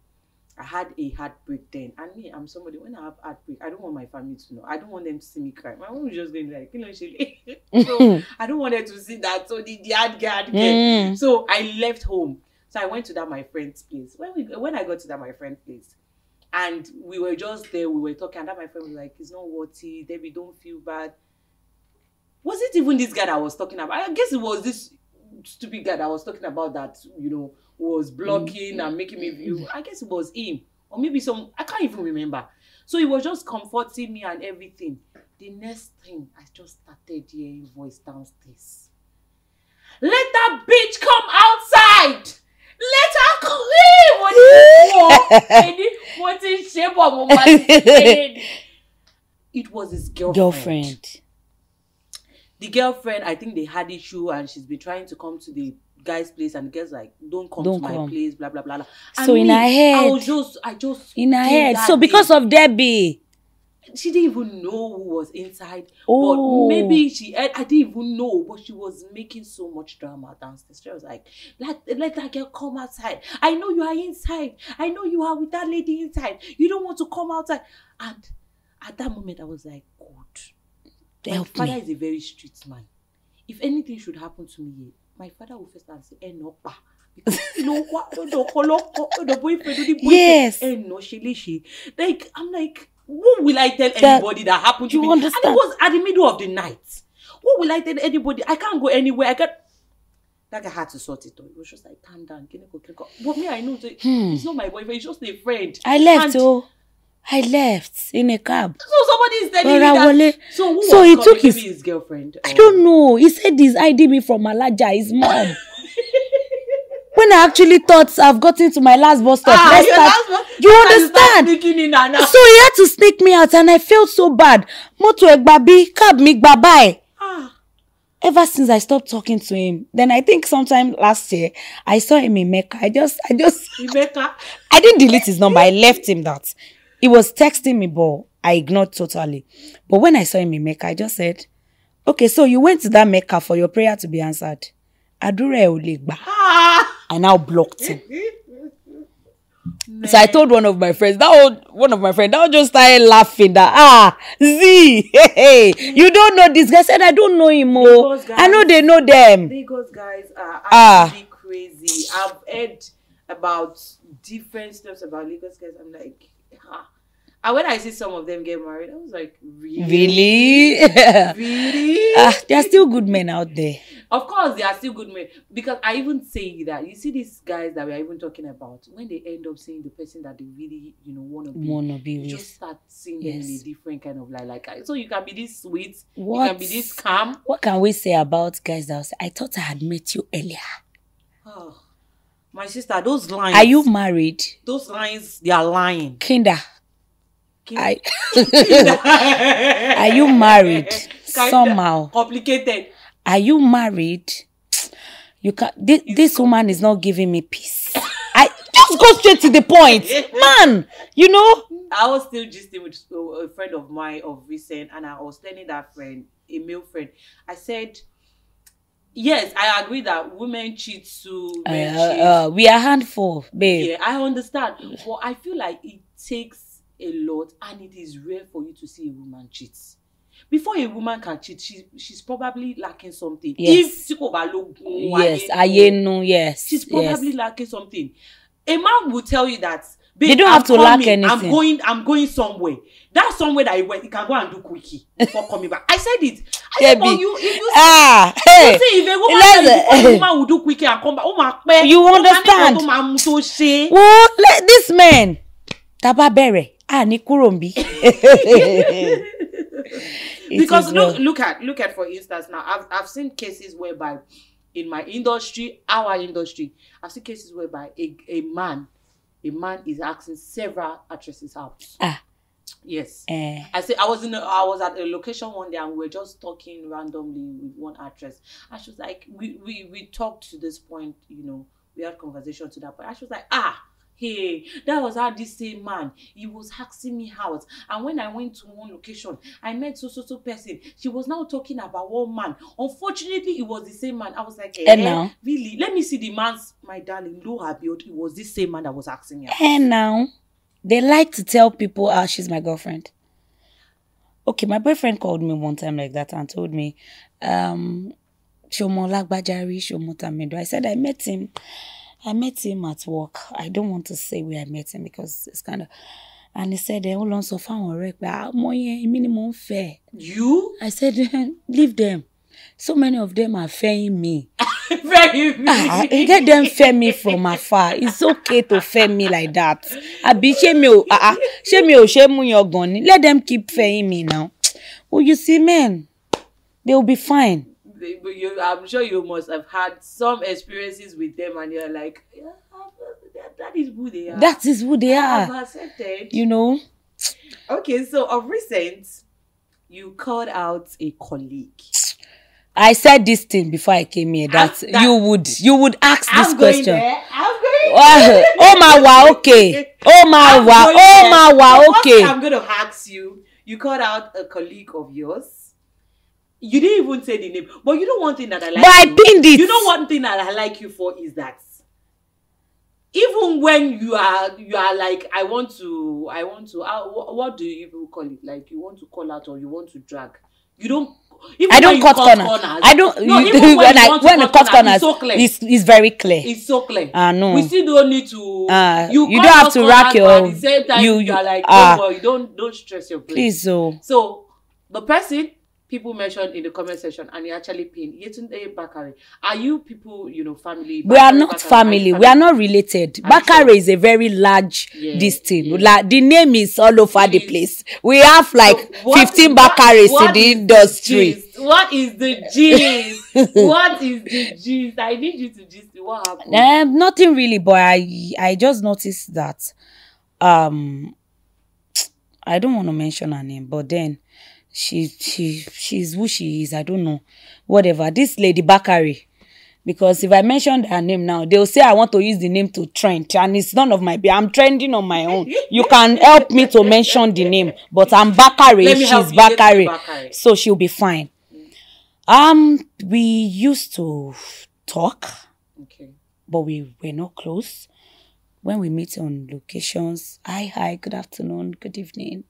S1: I had a heartbreak then. And me, I'm somebody, when I have heartbreak, I don't want my family to know. I don't want them to see me cry. My mom is just going like, so I don't want them to see that. So the hard girl. So I left home. So I went to my friend's place. When I got to my friend's place, and we were just there, we were talking, and my friend was like, it's not worth it, Debbie, don't feel bad. Was it even this guy that I was talking about? I guess it was this stupid guy that I was talking about that, was blocking and making me view. I guess it was him. Or maybe I can't even remember. So he was just comforting me and everything. The next thing, I just started hearing voice downstairs. Let that bitch come outside! Let her clean! It was his girlfriend. The girlfriend, I think they had issue and she's been trying to come to the guy's place and the guy's like, don't come to my place, blah, blah, blah, blah.
S2: So in her head.
S1: I just
S2: in her head. So because of Debbie.
S1: She didn't even know who was inside. Oh. But maybe I didn't even know, but she was making so much drama downstairs. She was like, let that girl come outside. I know you are inside. I know you are with that lady inside. You don't want to come outside. And at that moment, I was like, God. My father is a very strict man. If anything should happen to me, my father will first and say, no, pa. Because the boyfriend,
S2: yes.
S1: No, she. Like, I'm like, what will I tell anybody that happened to me?
S2: Understand?
S1: And it was at the middle of the night. What will I tell anybody? I can't go anywhere. That guy had to sort it out. It was just like, calm down. But me, I know it's not my boyfriend. It's just a friend.
S2: I left. I left in a cab.
S1: So somebody is telling me that.
S2: So he took
S1: his girlfriend.
S2: I don't know. He said he's hiding me from Alaja, his mom. When I actually thought I've gotten to my last bus stop, you understand? So he had to sneak me out, and I felt so bad. Moto Egbabi, cab me bye. Ever since I stopped talking to him, then I think sometime last year I saw him in Mecca. I didn't delete his number. I left him that. He was texting me, but I ignored totally. But when I saw him in Mecca, I just said, okay, so you went to that Mecca for your prayer to be answered. Adure Olegba. I now blocked him. So I told one of my friends, that was just started laughing that, Z, hey, you don't know this guy. I said, I don't know him. I know they know them.
S1: Lagos guys are actually crazy. I've heard about different stuff about Lagos guys. I'm like, And when I see some of them get married, I was like, really?
S2: Really? There are still good men out there.
S1: Of course, there are still good men. Because I even say that, you see these guys that we are even talking about, when they end up seeing the person that they really, want to be, you just start seeing them in a different kind of light. Like, so you can be this sweet, you can be this calm.
S2: What can we say about guys that I thought I had met you earlier?
S1: Oh, my sister, those lines.
S2: Are you married?
S1: Those lines, they are lying.
S2: Are you married? Somehow
S1: complicated.
S2: Are you married? You can. This woman is not giving me peace. I just go straight to the point, man.
S1: I was still gisting with a friend of mine of recent, and I was telling that friend, a male friend, I said, yes, I agree that women cheat too.
S2: We are handful, babe.
S1: Yeah, I understand, but I feel like it takes a lot, and it is rare for you to see a woman cheat. Before a woman can cheat, she's probably lacking something.
S2: Yes.
S1: She's probably lacking something. A man will tell you that, babe,
S2: they don't have to lack anything.
S1: I'm going somewhere. That somewhere that he went, he can go and do quickie before coming back. I said it. If a woman will do quickie and come back,
S2: you understand? Well, let this man Tababere. Nikurombi.
S1: Because look at for instance now, I've seen cases whereby in my industry, our industry, I've seen cases whereby a man is asking several actresses out. Yes. I was at a location one day and we were just talking randomly with one actress, and she was like, we talked to this point, we had conversation to that point, and she was like, hey, that was how this same man, he was asking me out. And when I went to one location, I met so person. She was now talking about one man. Unfortunately, it was the same man. I was like,
S2: now?
S1: Really? Let me see the man's, my darling, it was this same man that was asking me out.
S2: And now, they like to tell people, she's my girlfriend. Okay, my boyfriend called me one time like that and told me, Shomo Lagbajari, Shomo Tamedo. I said, I met him at work. I don't want to say where I met him because it's kind of... And he said, hold on, so far, minimum fair.
S1: You?
S2: I said, leave them. So many of them are fairing me. Get them fair me from afar. It's okay to fair me like that. Let them keep fairing me now. Oh, you see, man, they will be fine.
S1: I'm sure you must have had some experiences with them and you're like, yeah, that is who they are.
S2: That is who they are.
S1: I've accepted.
S2: Okay,
S1: so of recent, you called out a colleague.
S2: I said this thing before I came here that you would ask this question.
S1: I'm going
S2: there. Oh my wow, okay. Oh my wow, okay.
S1: I'm going to ask you. You called out a colleague of yours. You didn't even say the name. But you know one thing that I like.
S2: But I pinned it.
S1: You know one thing that I like you for is that even when you are like, I want to, what do you even call it? Like you want to call out or you want to drag. You don't.
S2: I don't cut corners. I don't.
S1: No, even when I cut corners,
S2: it's so clear. It's very clear.
S1: It's so clear.
S2: No.
S1: We still don't need to.
S2: You don't have to rack your.
S1: At the same time, you are like, don't worry, don't stress your brain.
S2: Please,
S1: So the person people mentioned in the comment section, and you actually pinned Yetunde Bakare. Are you people, family?
S2: We are
S1: Bakare,
S2: not
S1: Bakare,
S2: family. We are not related. Bakare
S1: sure?
S2: is a very large this thing.
S1: Yeah.
S2: Like, the name is all over the place. We have like 15 Bakares in the industry.
S1: What is the gist? What is the gist? I need you to gist. What happened?
S2: Nothing really, but I just noticed that I don't want to mention her name, but then she's who she is. I don't know. Whatever. This lady Bakare. Because if I mention her name now, they'll say I want to use the name to trend. And it's none of my business. I'm trending on my own. You can help me to mention the name. But I'm Bakare. She's Bakare. So she'll be fine. We used to talk.
S1: Okay.
S2: But we were not close. When we meet on locations, hi, good afternoon, good evening.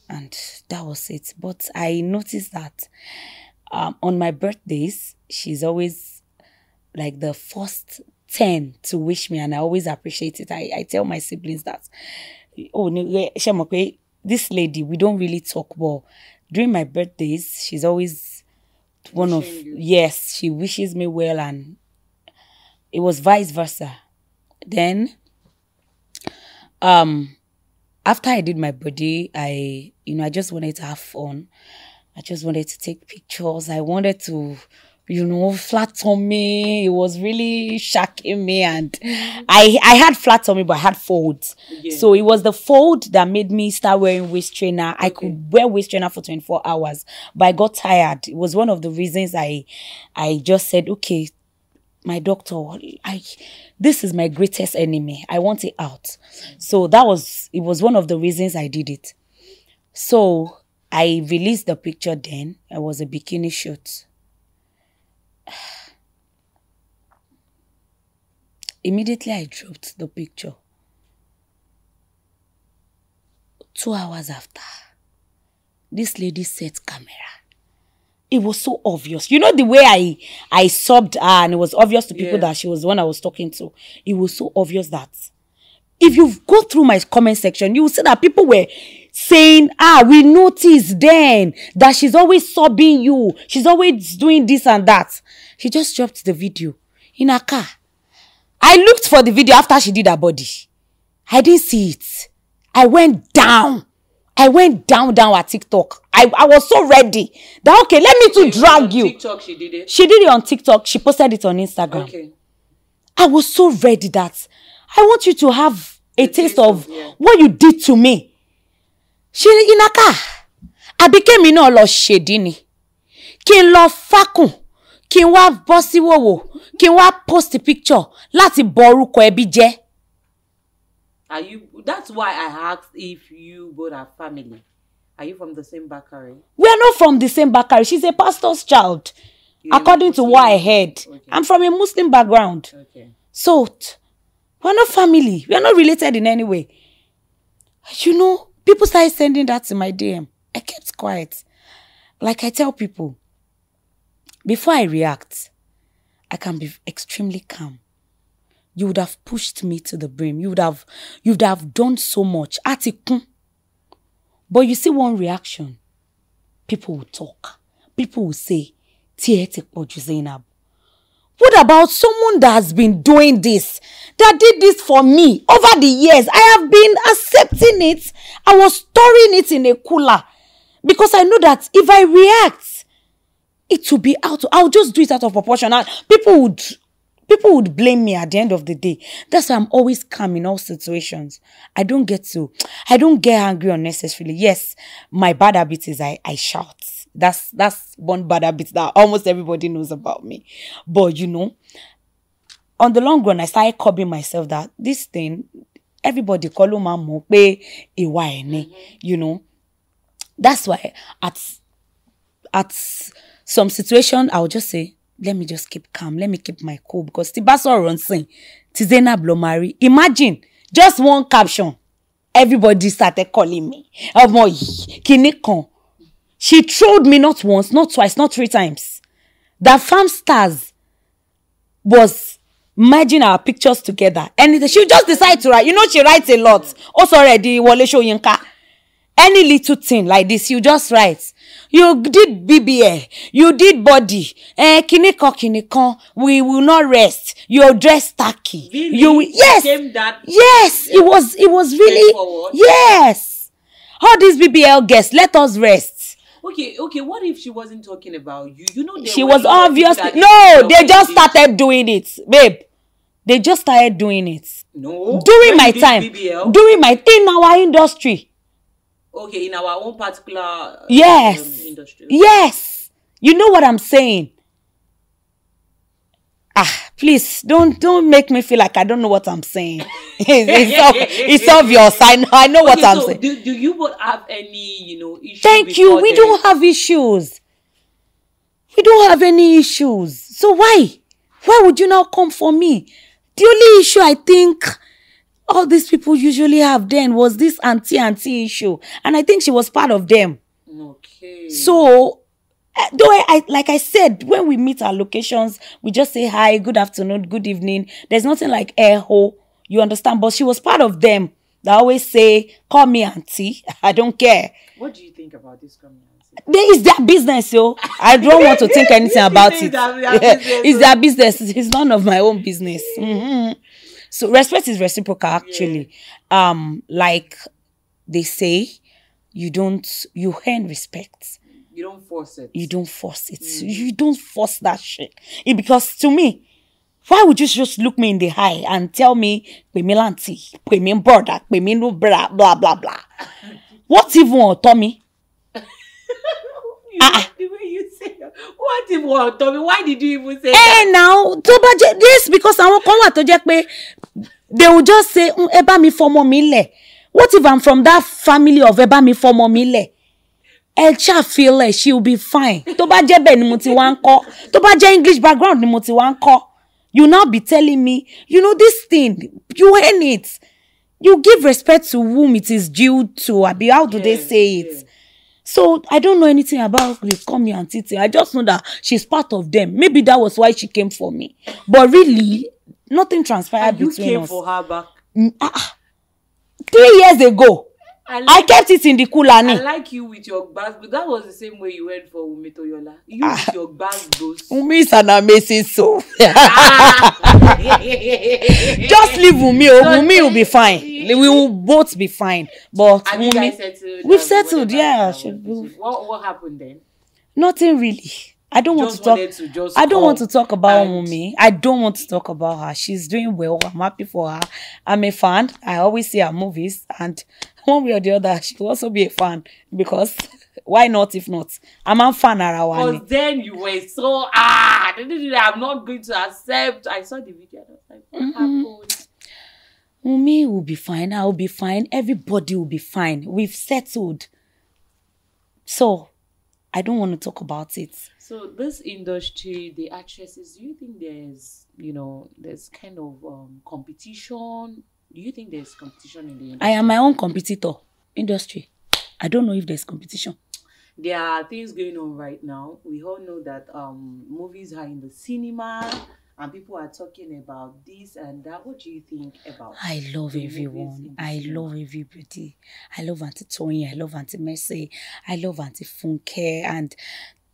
S2: And that was it. But I noticed that on my birthdays, she's always like the first 10 to wish me, and I always appreciate it. I tell my siblings that, this lady, we don't really talk, but during my birthdays, she's always one of, yes, she wishes me well, and it was vice versa. Then, after I did my birthday, I just wanted to have fun. I just wanted to take pictures. I wanted to, flat tummy. It was really shocking me. And I had flat tummy, but I had folds. Yeah. So it was the fold that made me start wearing waist trainer. Okay. I could wear waist trainer for 24 hours, but I got tired. It was one of the reasons I just said, okay, my doctor, this is my greatest enemy. I want it out. So it was one of the reasons I did it. So I released the picture then. It was a bikini shoot. Immediately I dropped the picture. 2 hours after, this lady set camera. It was so obvious. You know the way I subbed her, and it was obvious to people that she was the one I was talking to. It was so obvious that if you go through my comment section, you will see that people were saying, we noticed then that she's always subbing you. She's always doing this and that. She just dropped the video in her car. I looked for the video after she did her body. I didn't see it. I went down. At TikTok. I was so ready that, okay, let me to drag you.
S1: TikTok, she did it?
S2: She did it on TikTok. She posted it on Instagram. Okay. I was so ready that I want you to have a taste of what you did to me. She in a car. I became lo shedini. Kin lo fakun. Kin wa bossy wowo. Kin wa post a picture. Lati boruko ebi je.
S1: That's why I asked if you both are family. Are you from the same Bakare?
S2: We are not from the same Bakare. She's a pastor's child. According to what I heard. Okay. I'm from a Muslim background. Okay. So, we're not family. We are not related in any way. People started sending that to my DM. I kept quiet. Like I tell people, before I react, I can be extremely calm. You would have pushed me to the brim. You would have done so much. But you see one reaction. People will talk. People will say, Zainab. What about someone that has been doing this? That did this for me over the years? I have been accepting it. I was storing it in a cooler. Because I know that if I react, it will be I'll just do it out of proportion. And people would blame me at the end of the day. That's why I'm always calm in all situations. I don't get angry unnecessarily. Yes, my bad habit is I shout. That's one bad habit that almost everybody knows about me. But on the long run, I started curbing myself that this thing, everybody call mo pe iwa ene, That's why at some situation, I'll just say, let me just keep calm. Let me keep my cool. Because Tibaso Ronsin, Zainab Bakare. Imagine, just one caption. Everybody started calling me. She trolled me not once, not twice, not 3 times. That Farm Stars was merging our pictures together. And she just decided to write. She writes a lot. Also already, Wole Soyinka. Any little thing like this, you just write. You did BBL. You did body. Kiniko. We will not rest. You're dressed tacky.
S1: Really?
S2: You yes. Yes. It was really yes. All these BBL guests, let us rest.
S1: Okay. What if she wasn't talking about you? You know,
S2: she was obviously no. They just started doing it, babe. They just started doing it.
S1: No.
S2: During my time. In our industry.
S1: Okay, in our own particular industry.
S2: Yes. You know what I'm saying? Please don't make me feel like I don't know what I'm saying. It's obvious. I know what I'm saying.
S1: Do you both have any, issues?
S2: Thank you. We don't have issues. We don't have any issues. So why? Why would you now come for me? The only issue I think all these people usually have then was this auntie issue. And I think she was part of them.
S1: Okay.
S2: So, though like I said, when we meet our locations, we just say hi, good afternoon, good evening. There's nothing like ho, you understand? But she was part of them. They always say, call me auntie. I don't care.
S1: What do you think about this coming auntie?
S2: It's their business, yo. I don't want to think anything about it. It's their business. It's none of my own business. Mm-hmm. So respect is reciprocal, actually. Yeah. Like they say, you earn respect.
S1: You don't force it.
S2: You don't force it. You don't force that shit. Because to me, why would you just look me in the eye and tell me, pay me lanty, pay me brother, pay me no blah, blah, blah, blah. What even, Tommy?
S1: The way you say that. What even, Tommy? Why did you even say
S2: that? Now, this because I won't come out to Jack. They will just say, Eba mi fomo mile. What if I'm from that family of Eba mi fomo mile? Elcha feel like she will be fine. To ba je be ni mo ti wa nko. To ba je English background ni mo ti wa nko. You now be telling me, this thing, you earn it. You give respect to whom it is due to. Abi, how do they say it? Yeah. So, I don't know anything about the come here and Titi. I just know that she's part of them. Maybe that was why she came for me. But really, nothing transpired between us.
S1: You came for her back?
S2: 3 years ago. I kept it in the cooler.
S1: I like you with your bags, but that was the same way you went for Umi Toyola. You with your bags, bros.
S2: Umi is an amazing soul. Just leave Umi. Umi will be fine. We will both be fine. But
S1: Umi, you guys settled?
S2: We've settled, yeah.
S1: What happened then?
S2: Nothing really. I don't want to talk. I don't want to talk about Mumi. I don't want to talk about her. She's doing well. I'm happy for her. I'm a fan. I always see her movies, and one way or the other, she will also be a fan because why not? If not, I'm a fan of her.
S1: Because then you were so I'm not going to accept. I saw the video. I was like, what happened?
S2: Mumi will be fine. I will be fine. Everybody will be fine. We've settled. So I don't want to talk about it.
S1: So this industry, the actresses, do you think there's kind of competition? Do you think there's competition in the industry?
S2: I am my own competitor. Industry. I don't know if there's competition.
S1: There are things going on right now. We all know that movies are in the cinema and people are talking about this and that. What do you think about
S2: I love everyone. I love everybody. I love Auntie Tony. I love Auntie Mercy. I love Auntie Funke. And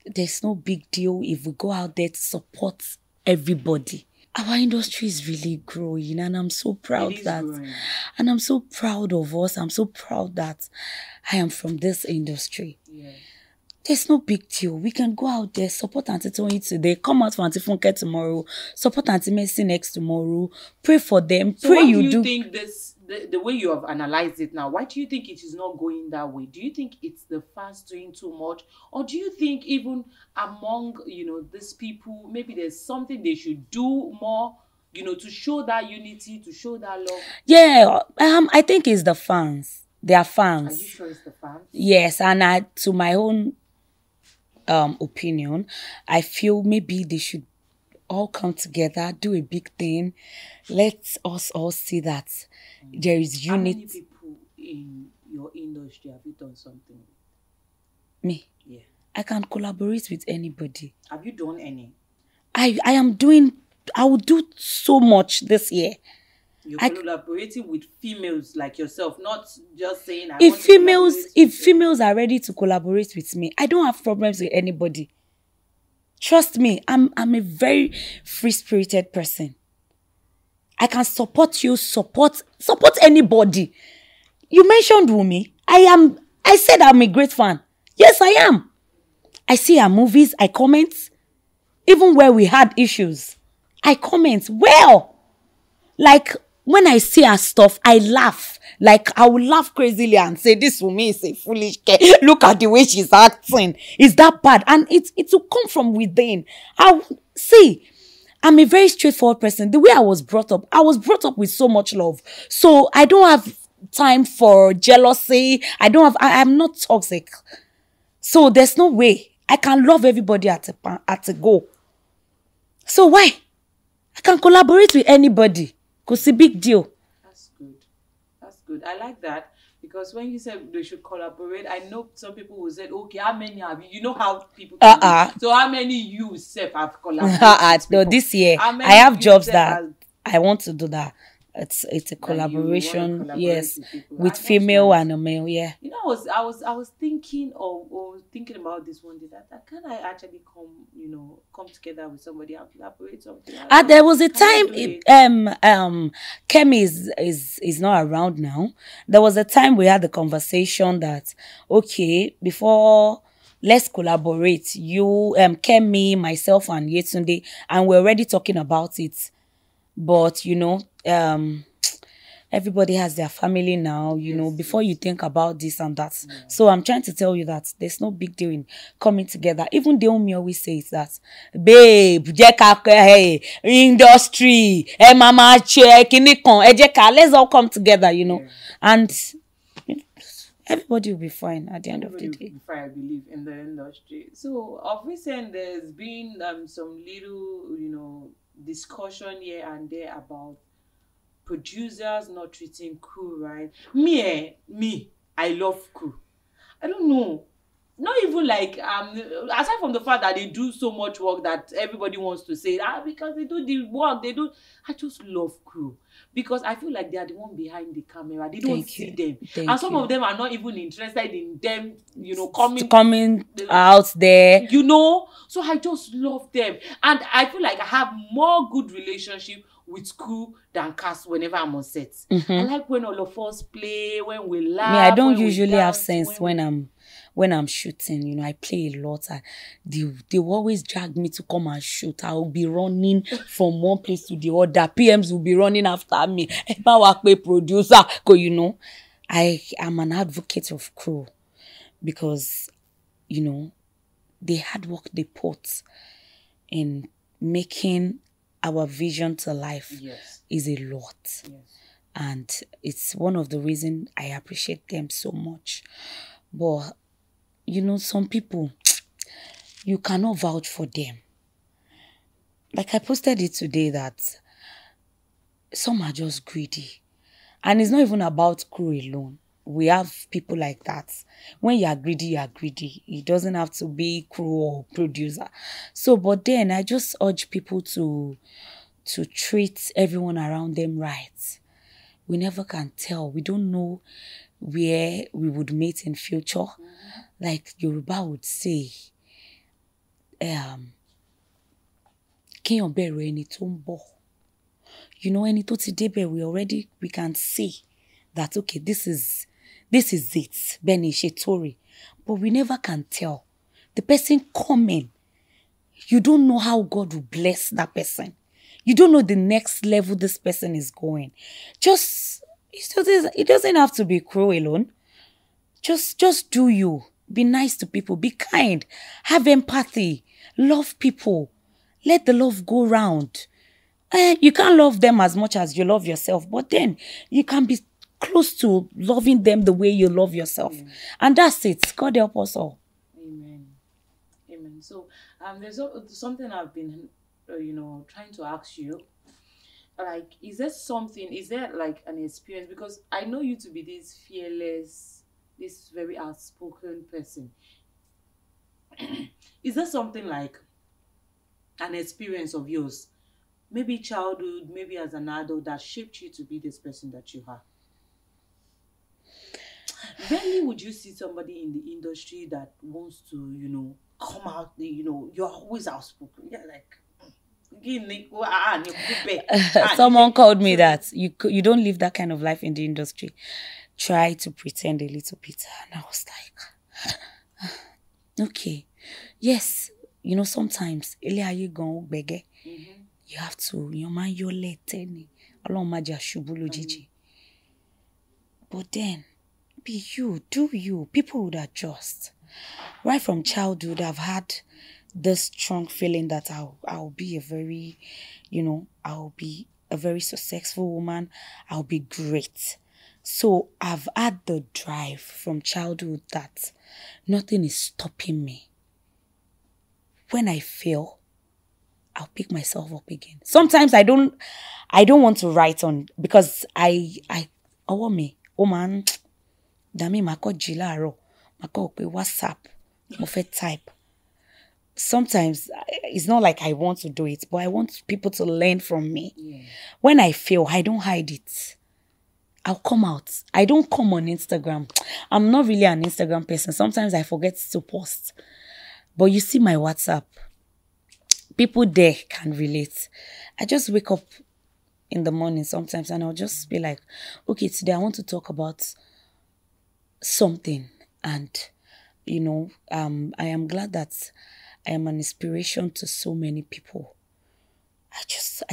S2: there's no big deal if we go out there to support everybody. Our industry is really growing and I'm so proud and I'm so proud of us. I'm so proud that I am from this industry. Yeah. There's no big deal. We can go out there, support Auntie Tony today, come out for Auntie Funke tomorrow, support Auntie Mercy next tomorrow, pray for them.
S1: So
S2: pray
S1: you do. Think the way you have analyzed it now, why do you think it is not going that way? Do you think it's the fans doing too much? Or do you think even among, these people, maybe there's something they should do more, to show that unity, to show that love?
S2: Yeah, I think it's the fans. They are fans.
S1: Are you sure it's the fans?
S2: Yes, and to my own opinion, I feel maybe they should all come together, do a big thing. Let us all see that there is unity. How many
S1: people in your industry have you done something with?
S2: Me?
S1: Yeah.
S2: I can collaborate with anybody.
S1: Have you done any?
S2: I will do so much this year.
S1: You're
S2: I,
S1: collaborating with females like yourself, not just saying I
S2: if
S1: want to
S2: females
S1: collaborate
S2: if
S1: with
S2: females are ready to collaborate with me, I don't have problems with anybody. Trust me, I'm a very free-spirited person. I can support you, support anybody. You mentioned Wumi. I said I'm a great fan. Yes, I am. I see her movies, I comment. Even where we had issues, I comment. Well, like when I see her stuff, I laugh. Like I will laugh crazily and say, "This Wumi is a foolish girl. Look at the way she's acting. Is that bad?" And it will come from within. I see. I'm a very straightforward person. The way I was brought up with so much love. So I don't have time for jealousy. I'm not toxic. So there's no way I can love everybody at a go. So why? I can collaborate with anybody. Cause it's a big deal.
S1: That's good. That's good. I like that because when you said they should collaborate, I know some people will say, "Okay, how many have you?" You know how people can be. So how many you self have collaborated?
S2: No, this year
S1: How
S2: I
S1: many
S2: have
S1: you
S2: jobs
S1: self
S2: that
S1: have
S2: I want to do that. It's a
S1: that you want to
S2: collaboration,
S1: collaborate
S2: yes,
S1: with people?
S2: with
S1: That's
S2: female
S1: nice.
S2: and a male. Yeah.
S1: You know, I was thinking or thinking about this one day that can I actually come together with somebody and collaborate something?
S2: There was a
S1: Can I
S2: time
S1: do it?
S2: Kemi is not around now. There was a time we had the conversation that okay, before let's collaborate. You Kemi, myself and Yetunde, and we're already talking about it. But everybody has their family now,
S1: Yes,
S2: before
S1: yes.
S2: you think about this and that. So I'm trying to tell you that there's no big deal in coming together. Even the Omi always says that, babe, hey, industry, mama check, let's all come together,
S1: Yeah.
S2: and everybody will be fine at the end of the
S1: Everybody
S2: day.
S1: will be fine, I believe, in the industry. So of recent, there's been some little, discussion here and there about producers not treating crew right. Me, I love crew. I don't know. Not even like aside from the fact that they do so much work that everybody wants to say because they do the work they do. I just love crew because I feel like they are the one behind the camera. They don't
S2: Thank
S1: see
S2: you.
S1: them,
S2: Thank
S1: and some
S2: you.
S1: of them are not even interested in them.
S2: Coming out there.
S1: So I just love them, and I feel like I have more good relationship with crew than cast whenever I'm on set. I like when all of us play, when we laugh.
S2: Me, I don't
S1: when we
S2: usually have
S1: dance,
S2: sense when I'm shooting. I play a lot. They will always drag me to come and shoot. I will be running from one place to the other. PMs will be running after me. Producer, I am an advocate of crew because the hard work they put in making our vision to life
S1: yes,
S2: is a lot.
S1: yes.
S2: And it's one of the reasons I appreciate them so much. But, some people, you cannot vouch for them. Like I posted it today that some are just greedy. And it's not even about crew alone. We have people like that. When you are greedy, you are greedy. It doesn't have to be crew or producer. So, but then I just urge people to treat everyone around them right. We never can tell. We don't know where we would meet in future. Like Yoruba would say, kéèyàn bẹ̀rù ẹni tó ń bọ̀. Ẹni tó ti débẹ̀, we can see that, okay, this is it. Bẹ́ẹ̀ni ṣe tóre. But we never can tell. The person coming, you don't know how God will bless that person. You don't know the next level this person is going. It doesn't have to be cruel alone. Just do you. Be nice to people. Be kind. Have empathy. Love people. Let the love go round. You can't love them as much as you love yourself, but then you can be close to loving them the way you love yourself. And that's it. God help us all.
S1: Amen. Amen. So there's something I've been trying to ask you. Like, is there like an experience? Because I know you to be this fearless, this very outspoken person. Is there something like an experience of yours maybe childhood, maybe as an adult, that shaped you to be this person that you are? Rarely would you see somebody in the industry that wants to, come out, you're always outspoken. Yeah, like,
S2: Someone called me that you don't live that kind of life in the industry. Try to pretend a little bit. And I was like, okay, yes, sometimes you have to, your man, you're late. But then, be you, do you. People would adjust. Right from childhood, I've had this strong feeling that I'll be a very, I'll be a very successful woman. I'll be great. So I've had the drive from childhood that nothing is stopping me. When I fail, I'll pick myself up again. Sometimes I don't want to write on because I want me. Oh man, dami mako jilaro, mako pe WhatsApp, mo fe type. Sometimes it's not like I want to do it, but I want people to learn from me. Yeah. When I fail, I don't hide it. I'll come out. I don't come on Instagram. I'm not really an Instagram person. Sometimes I forget to post. But you see my WhatsApp. People there can relate. I just wake up in the morning sometimes and I'll just be like, okay, today I want to talk about something. And, I am glad that I am an inspiration to so many people. I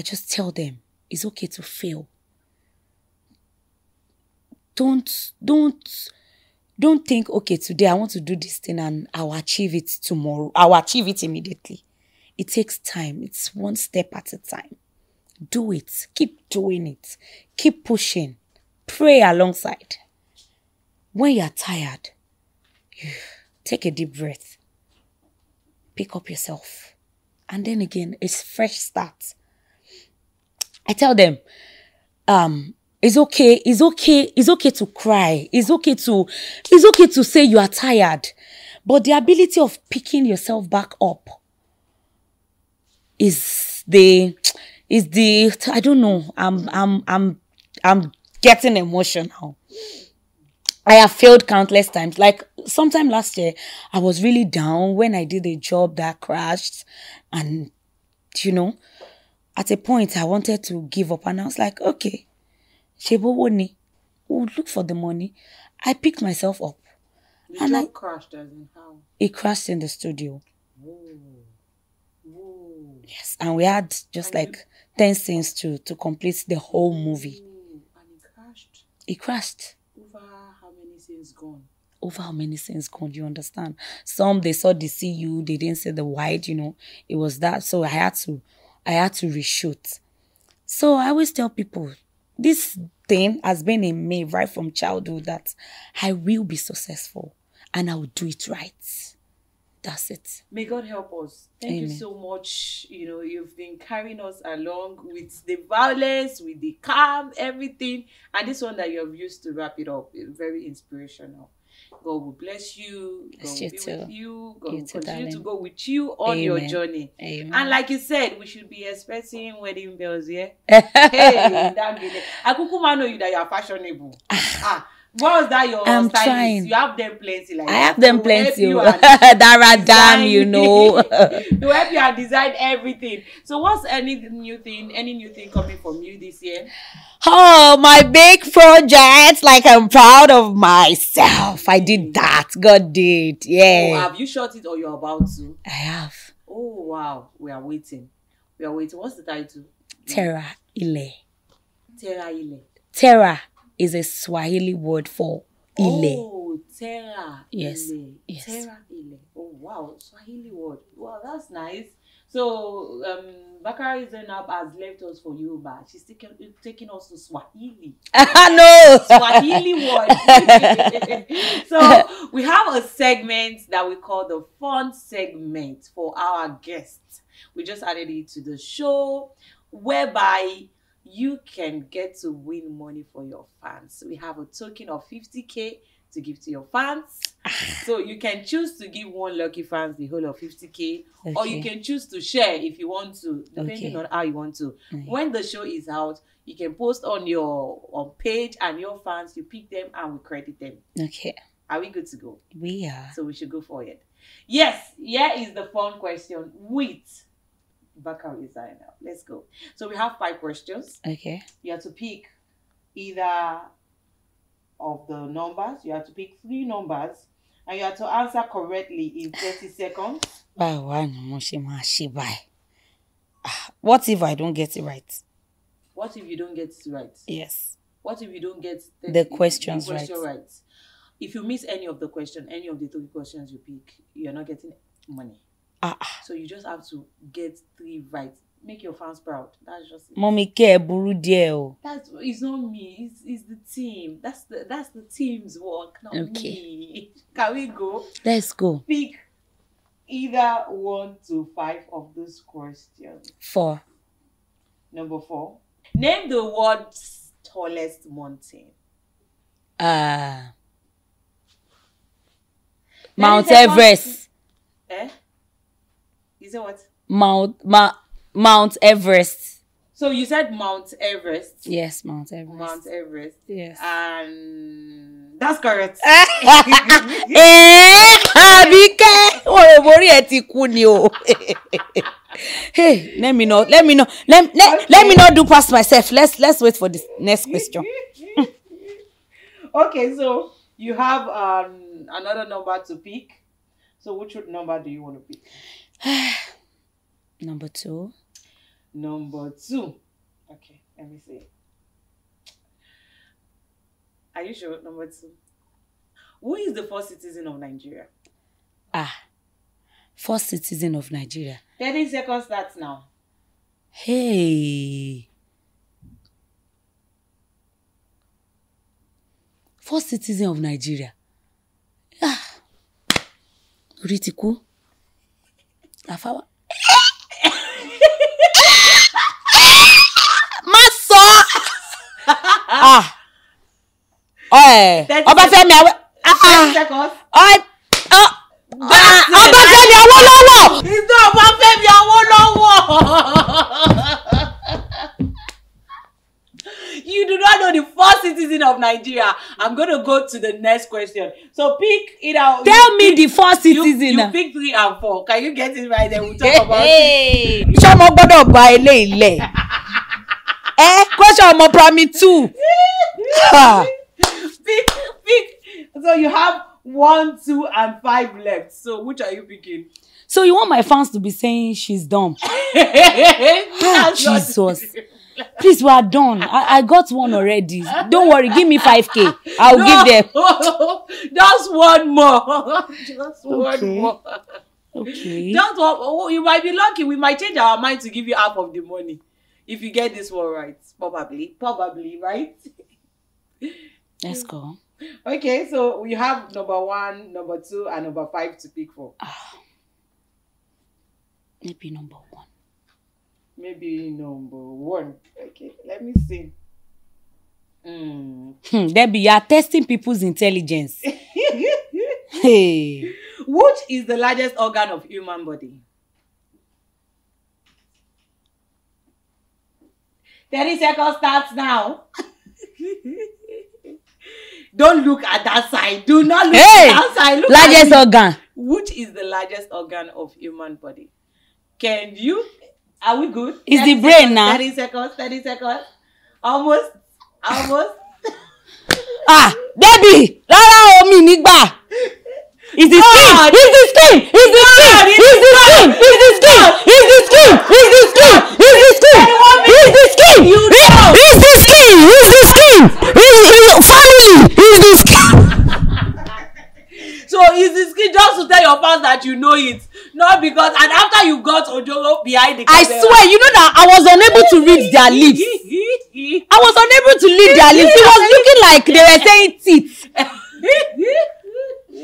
S2: just tell them it's okay to fail. Don't think, okay, today I want to do this thing and I'll achieve it tomorrow. I'll achieve it immediately. It takes time. It's one step at a time. Do it. Keep doing it. Keep pushing. Pray alongside. When you're tired, take a deep breath. Pick up yourself. And then again, it's fresh start. I tell them, it's okay to cry. It's okay to say you are tired. But the ability of picking yourself back up is the I don't know. I'm getting emotional. I have failed countless times. Like sometime last year, I was really down when I did a job that crashed. And, at a point I wanted to give up. And I was like, okay, Shebo we'll look for the money. I picked myself up.
S1: The job crashed, as in how?
S2: It crashed in the studio.
S1: Whoa.
S2: Yes, and we had just 10 scenes to complete the whole movie.
S1: And it crashed?
S2: It crashed.
S1: Over how many scenes gone?
S2: Over how many scenes gone, you understand? Some, they saw the CU, they didn't see the wide, it was that. So I had to reshoot. So I always tell people, this thing has been in me right from childhood that I will be successful and I will do it right. That's it.
S1: May God help us. Thank
S2: Amen.
S1: you so much. You've been carrying us along with the violence, with the calm, everything. And this one that you have used to wrap it up is very inspirational. God will bless you. God will be with you. God will continue to go with you on your journey.
S2: Amen.
S1: And like you said, we should be expecting wedding bells, yeah? Hey, I could know you that you are fashionable. What was that your
S2: I'm
S1: stylist?
S2: trying.
S1: You have them plenty.
S2: I have them plenty. Daradam,
S1: To help you and design everything. So what's any new thing coming from you this year?
S2: Oh, my big project. Like, I'm proud of myself. I did that. God did. Yeah.
S1: Oh, have you shot it or you're about to?
S2: I have.
S1: Oh, wow. We are waiting. What's the title?
S2: Terra Ile.
S1: Terra Ile.
S2: Terra is a Swahili word for Ile.
S1: Oh, Terra.
S2: Yes.
S1: Ile.
S2: Yes.
S1: Terra Ile. Oh, wow. Swahili word. Wow, that's nice. So, Bakare Zainab has left us for Yoruba. She's taking us to Swahili.
S2: No!
S1: Swahili word. So, we have a segment that we call the fun segment for our guests. We just added it to the show, whereby you can get to win money for your fans. We have a token of 50k to give to your fans. So you can choose to give one lucky fans the whole of 50k, or you can choose to share if you want to, depending on how you want to. When the show is out, you can post on your page, and your fans, you pick them and we credit them.
S2: Okay.
S1: Are we good to go?
S2: We are.
S1: So we should go for it. Yes, here is the fun question with Bakare Zainab. Let's go. So we have 5 questions.
S2: Okay.
S1: You have to pick either of the numbers. You have to pick 3 numbers, and you have to answer correctly in 30 seconds.
S2: What if I don't get it right?
S1: What if you don't get it right?
S2: Yes.
S1: What if you don't get
S2: the questions right?
S1: If you miss any of the question, any of the 3 questions you pick, you're not getting money. So you just have to get 3 right. Make your fans proud. That's just it.
S2: Mommy care buru deal.
S1: It's not me. It's the team. That's the team's work, not me. Can we go?
S2: Let's go.
S1: Pick either 1 to 5 of those questions.
S2: 4.
S1: Number 4. Name the world's tallest mountain.
S2: Mount Everest.
S1: You said what?
S2: Mount Everest.
S1: So you said Mount Everest.
S2: Yes, Mount Everest.
S1: Mount Everest.
S2: Yes.
S1: And that's correct.
S2: Hey, let me not do past myself. Let's wait for this next question.
S1: Okay, so you have another number to pick. So which number do you want to pick?
S2: Number 2.
S1: Number 2. Okay, let me see. Are you sure? Number 2. Who is the first citizen of Nigeria?
S2: First citizen of Nigeria.
S1: 30 seconds starts now.
S2: Hey. First citizen of Nigeria. Ritiku. Afawa. Maso. Obafemi
S1: 30 seconds.
S2: Obafemi Awolowo.
S1: It's not Obafemi Awolowo. You do not know the first citizen of Nigeria. I'm going to go to the next question. So pick it out.
S2: Tell me the first citizen.
S1: You pick 3 and 4. Can you get it right? Then we'll talk about it.
S2: Shomo gbọ́dọ̀ ba ile. Question mo primary 2.
S1: Pick. So you have 1, 2, and 5 left. So which are you picking?
S2: So you want my fans to be saying she's dumb? Jesus. Please, we are done. I got one already. Don't worry, give me 5k. I'll give them.
S1: Just one more. Just one more.
S2: Okay.
S1: Just one. You might be lucky. We might change our mind to give you half of the money if you get this one right. Probably, right?
S2: Let's go.
S1: Okay, so we have number 1, number 2, and number 5 to pick for.
S2: Maybe number 1.
S1: Maybe number 1. Okay, let me see.
S2: Debbie, you are testing people's intelligence. Hey.
S1: Which is the largest organ of human body? 30 seconds starts now. Don't look at that side. Do not look at that side. Look
S2: largest organ.
S1: Which is the largest organ of human body? Can you? Are we good?
S2: It's the brain now.
S1: 30 seconds. 30 seconds. Almost.
S2: Debbie! Rárá o mi nígbà. It's the skin! It's the skin! It's the skin! It's the skin! It's the skin! It's the skin! It's the skin! It's the skin! It's the skin! It's the skin! It's the skin! It's family! It's the skin!
S1: So it's the skin just to tell your fans that you know it. Not because, and after you got Ojogo behind the camera.
S2: I swear, you know that I was unable to read their lips. I was unable to read their lips. It was looking like they were saying teeth.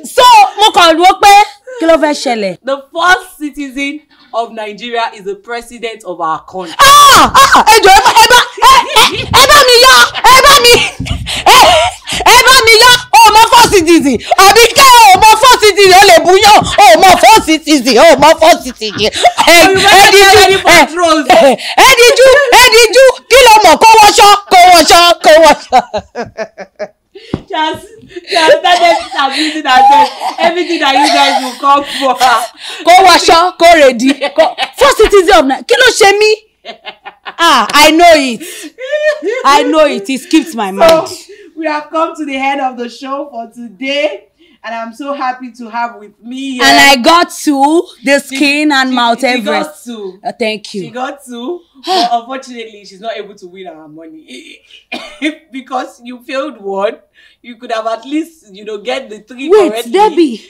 S2: So, mo kàn rò pé Kí ló fẹ́ ṣẹlẹ̀?
S1: The first citizen of Nigeria is the president of our country.
S2: Ẹ jọ̀ọ́ ẹ bá mi yọ o mọ first citizen àbí kẹ́ o mọ first citizen o lè búyàn o mọ first citizen ẹdíjú kí ló mọ̀ kó wọṣọ.
S1: Just started abusing herself. Everything that you guys will come for her.
S2: Kó wọṣọ kó rèdí first citizen of Nigeria kí ló ṣe mí? I know it. It skipped my mind.
S1: So, we have come to the end of the show for today. And I'm so happy to have with me here.
S2: And I got to the skin and mouth Everest.
S1: She got to.
S2: Thank you.
S1: She got to. But unfortunately, she's not able to win our money. Because you failed one. You could have at least, get the 3 correctly.
S2: Wait, Debbie.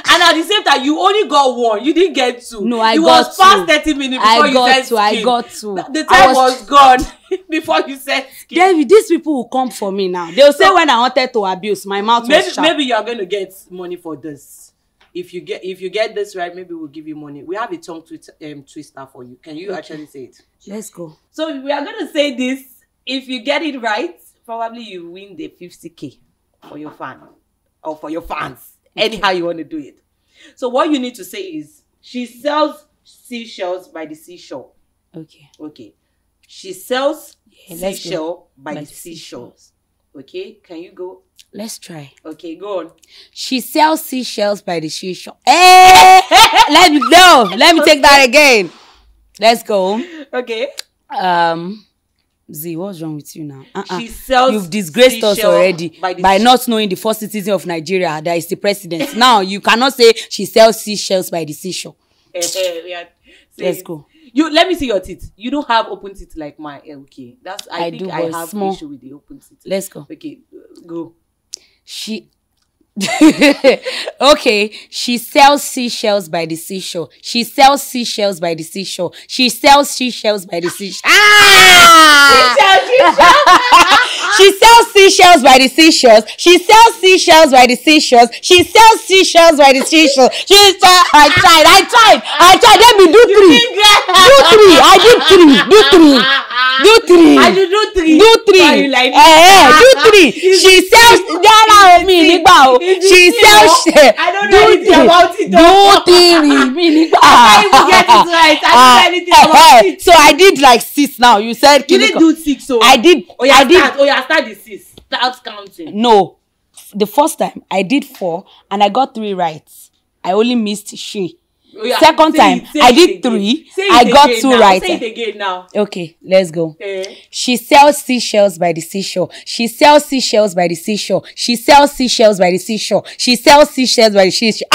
S1: And at the same time, you only got 1. You didn't get 2.
S2: No, I got 2.
S1: You was past 30 minutes before you said skin.
S2: I got 2.
S1: The time was gone before you said skin.
S2: Debbie, these people will come for me now. They'll say when I wanted to abuse, my mouth was sharp.
S1: Maybe you are going to get money for this. If you get this right, maybe we'll give you money. We have a tongue twister for you. Can you actually say it?
S2: Let's go.
S1: So we are going to say this. If you get it right, probably you win the 50K for your fan or for your fans. Anyhow you want to do it. So what you need to say is, she sells seashells by the seashore. Okay. She sells seashell by the seashores. Okay, can you go?
S2: Let's try.
S1: Okay, go on.
S2: She sells seashells by the seashore. Hey! Let me take that again. Let's go.
S1: Okay.
S2: Z, what's wrong with you now?
S1: She sells.
S2: You've disgraced us already by not knowing the first citizen of Nigeria that is the president. Now you cannot say she sells seashells by the seashore. Let's go.
S1: Let me see your teeth. You don't have open teeth like mine. Okay, I think I have
S2: small
S1: issue with the open teeth.
S2: Let's go.
S1: Okay, go.
S2: Okay, she sells seashells by the seashore. She sells seashells by the seashore. She sells seashells by the seashore. She sells seashells by the seashores. She sells seashells by the seashores. She sells seashells by the seashore. I tried. Let me do 3. I did 3. Do 3.
S1: I should do 3.
S2: Do 3.
S1: Why you like
S2: do 3. She sells. She sells.
S1: I don't know anything about it.
S2: Do 3.
S1: I can't even get it right. I don't know anything about it.
S2: So I did like 6 now. You said
S1: you didn't do 6. So
S2: I did.
S1: Start the 6. Start counting.
S2: No, the first time I did 4 and I got 3 right. I only missed she. Second time I did 3. I got 2 right.
S1: Say it again now.
S2: Okay, let's go. She sells seashells by the seashore. She sells seashells by the seashore. She sells seashells by the seashore. She sells seashells by the seashore.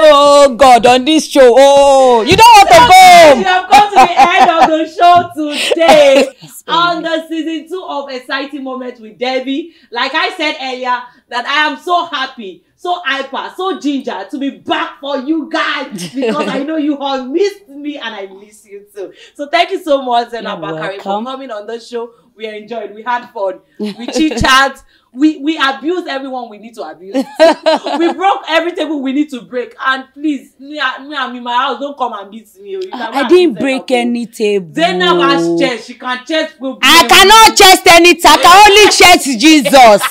S2: Oh God, on this show. Oh, you don't want to go.
S1: We have come to the end of the show today. On the season 2 of Exciting Moments with Debbie. Like I said earlier, that I am so happy, so hyper, so ginger to be back for you guys, because I know you all missed me and I miss you too. So thank you so much, Zainab Bakare, for coming on the show. We enjoyed. We had fun. We chit-chat. We abused everyone we need to abuse. We broke every table we need to break. And please, me and my house, don't come and beat me.
S2: I didn't break any table.
S1: Zainab has chest. She can chest.
S2: I cannot chest anything. I can only chest Jesus.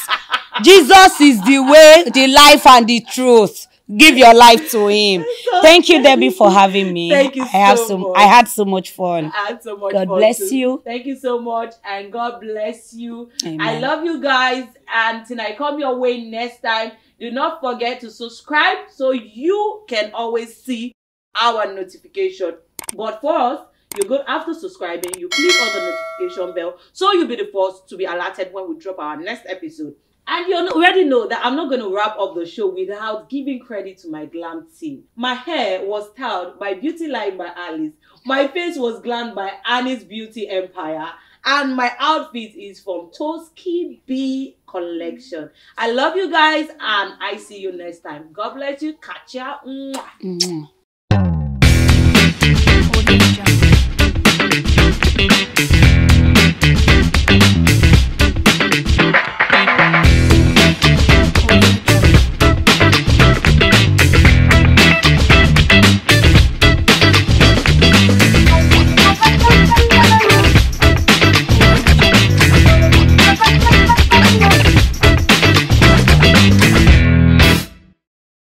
S2: Jesus is the way, the life, and the truth. Give your life to him. Thank you, Debbie, for having me.
S1: Thank you so much.
S2: I had so much fun.
S1: I had so much
S2: God
S1: fun.
S2: bless
S1: too.
S2: you.
S1: Thank you so much, and God bless you.
S2: Amen.
S1: I love you guys, and till I come your way next time, do not forget to subscribe so you can always see our notification. But first, you go after subscribing, you click on the notification bell so you'll be the first to be alerted when we drop our next episode. And you already know that I'm not going to wrap up the show without giving credit to my glam team. My hair was styled by Beauty Line by Alice. My face was glammed by Annie's Beauty Empire. And my outfit is from Toski B Collection. I love you guys, and I see you next time. God bless you. Catch ya.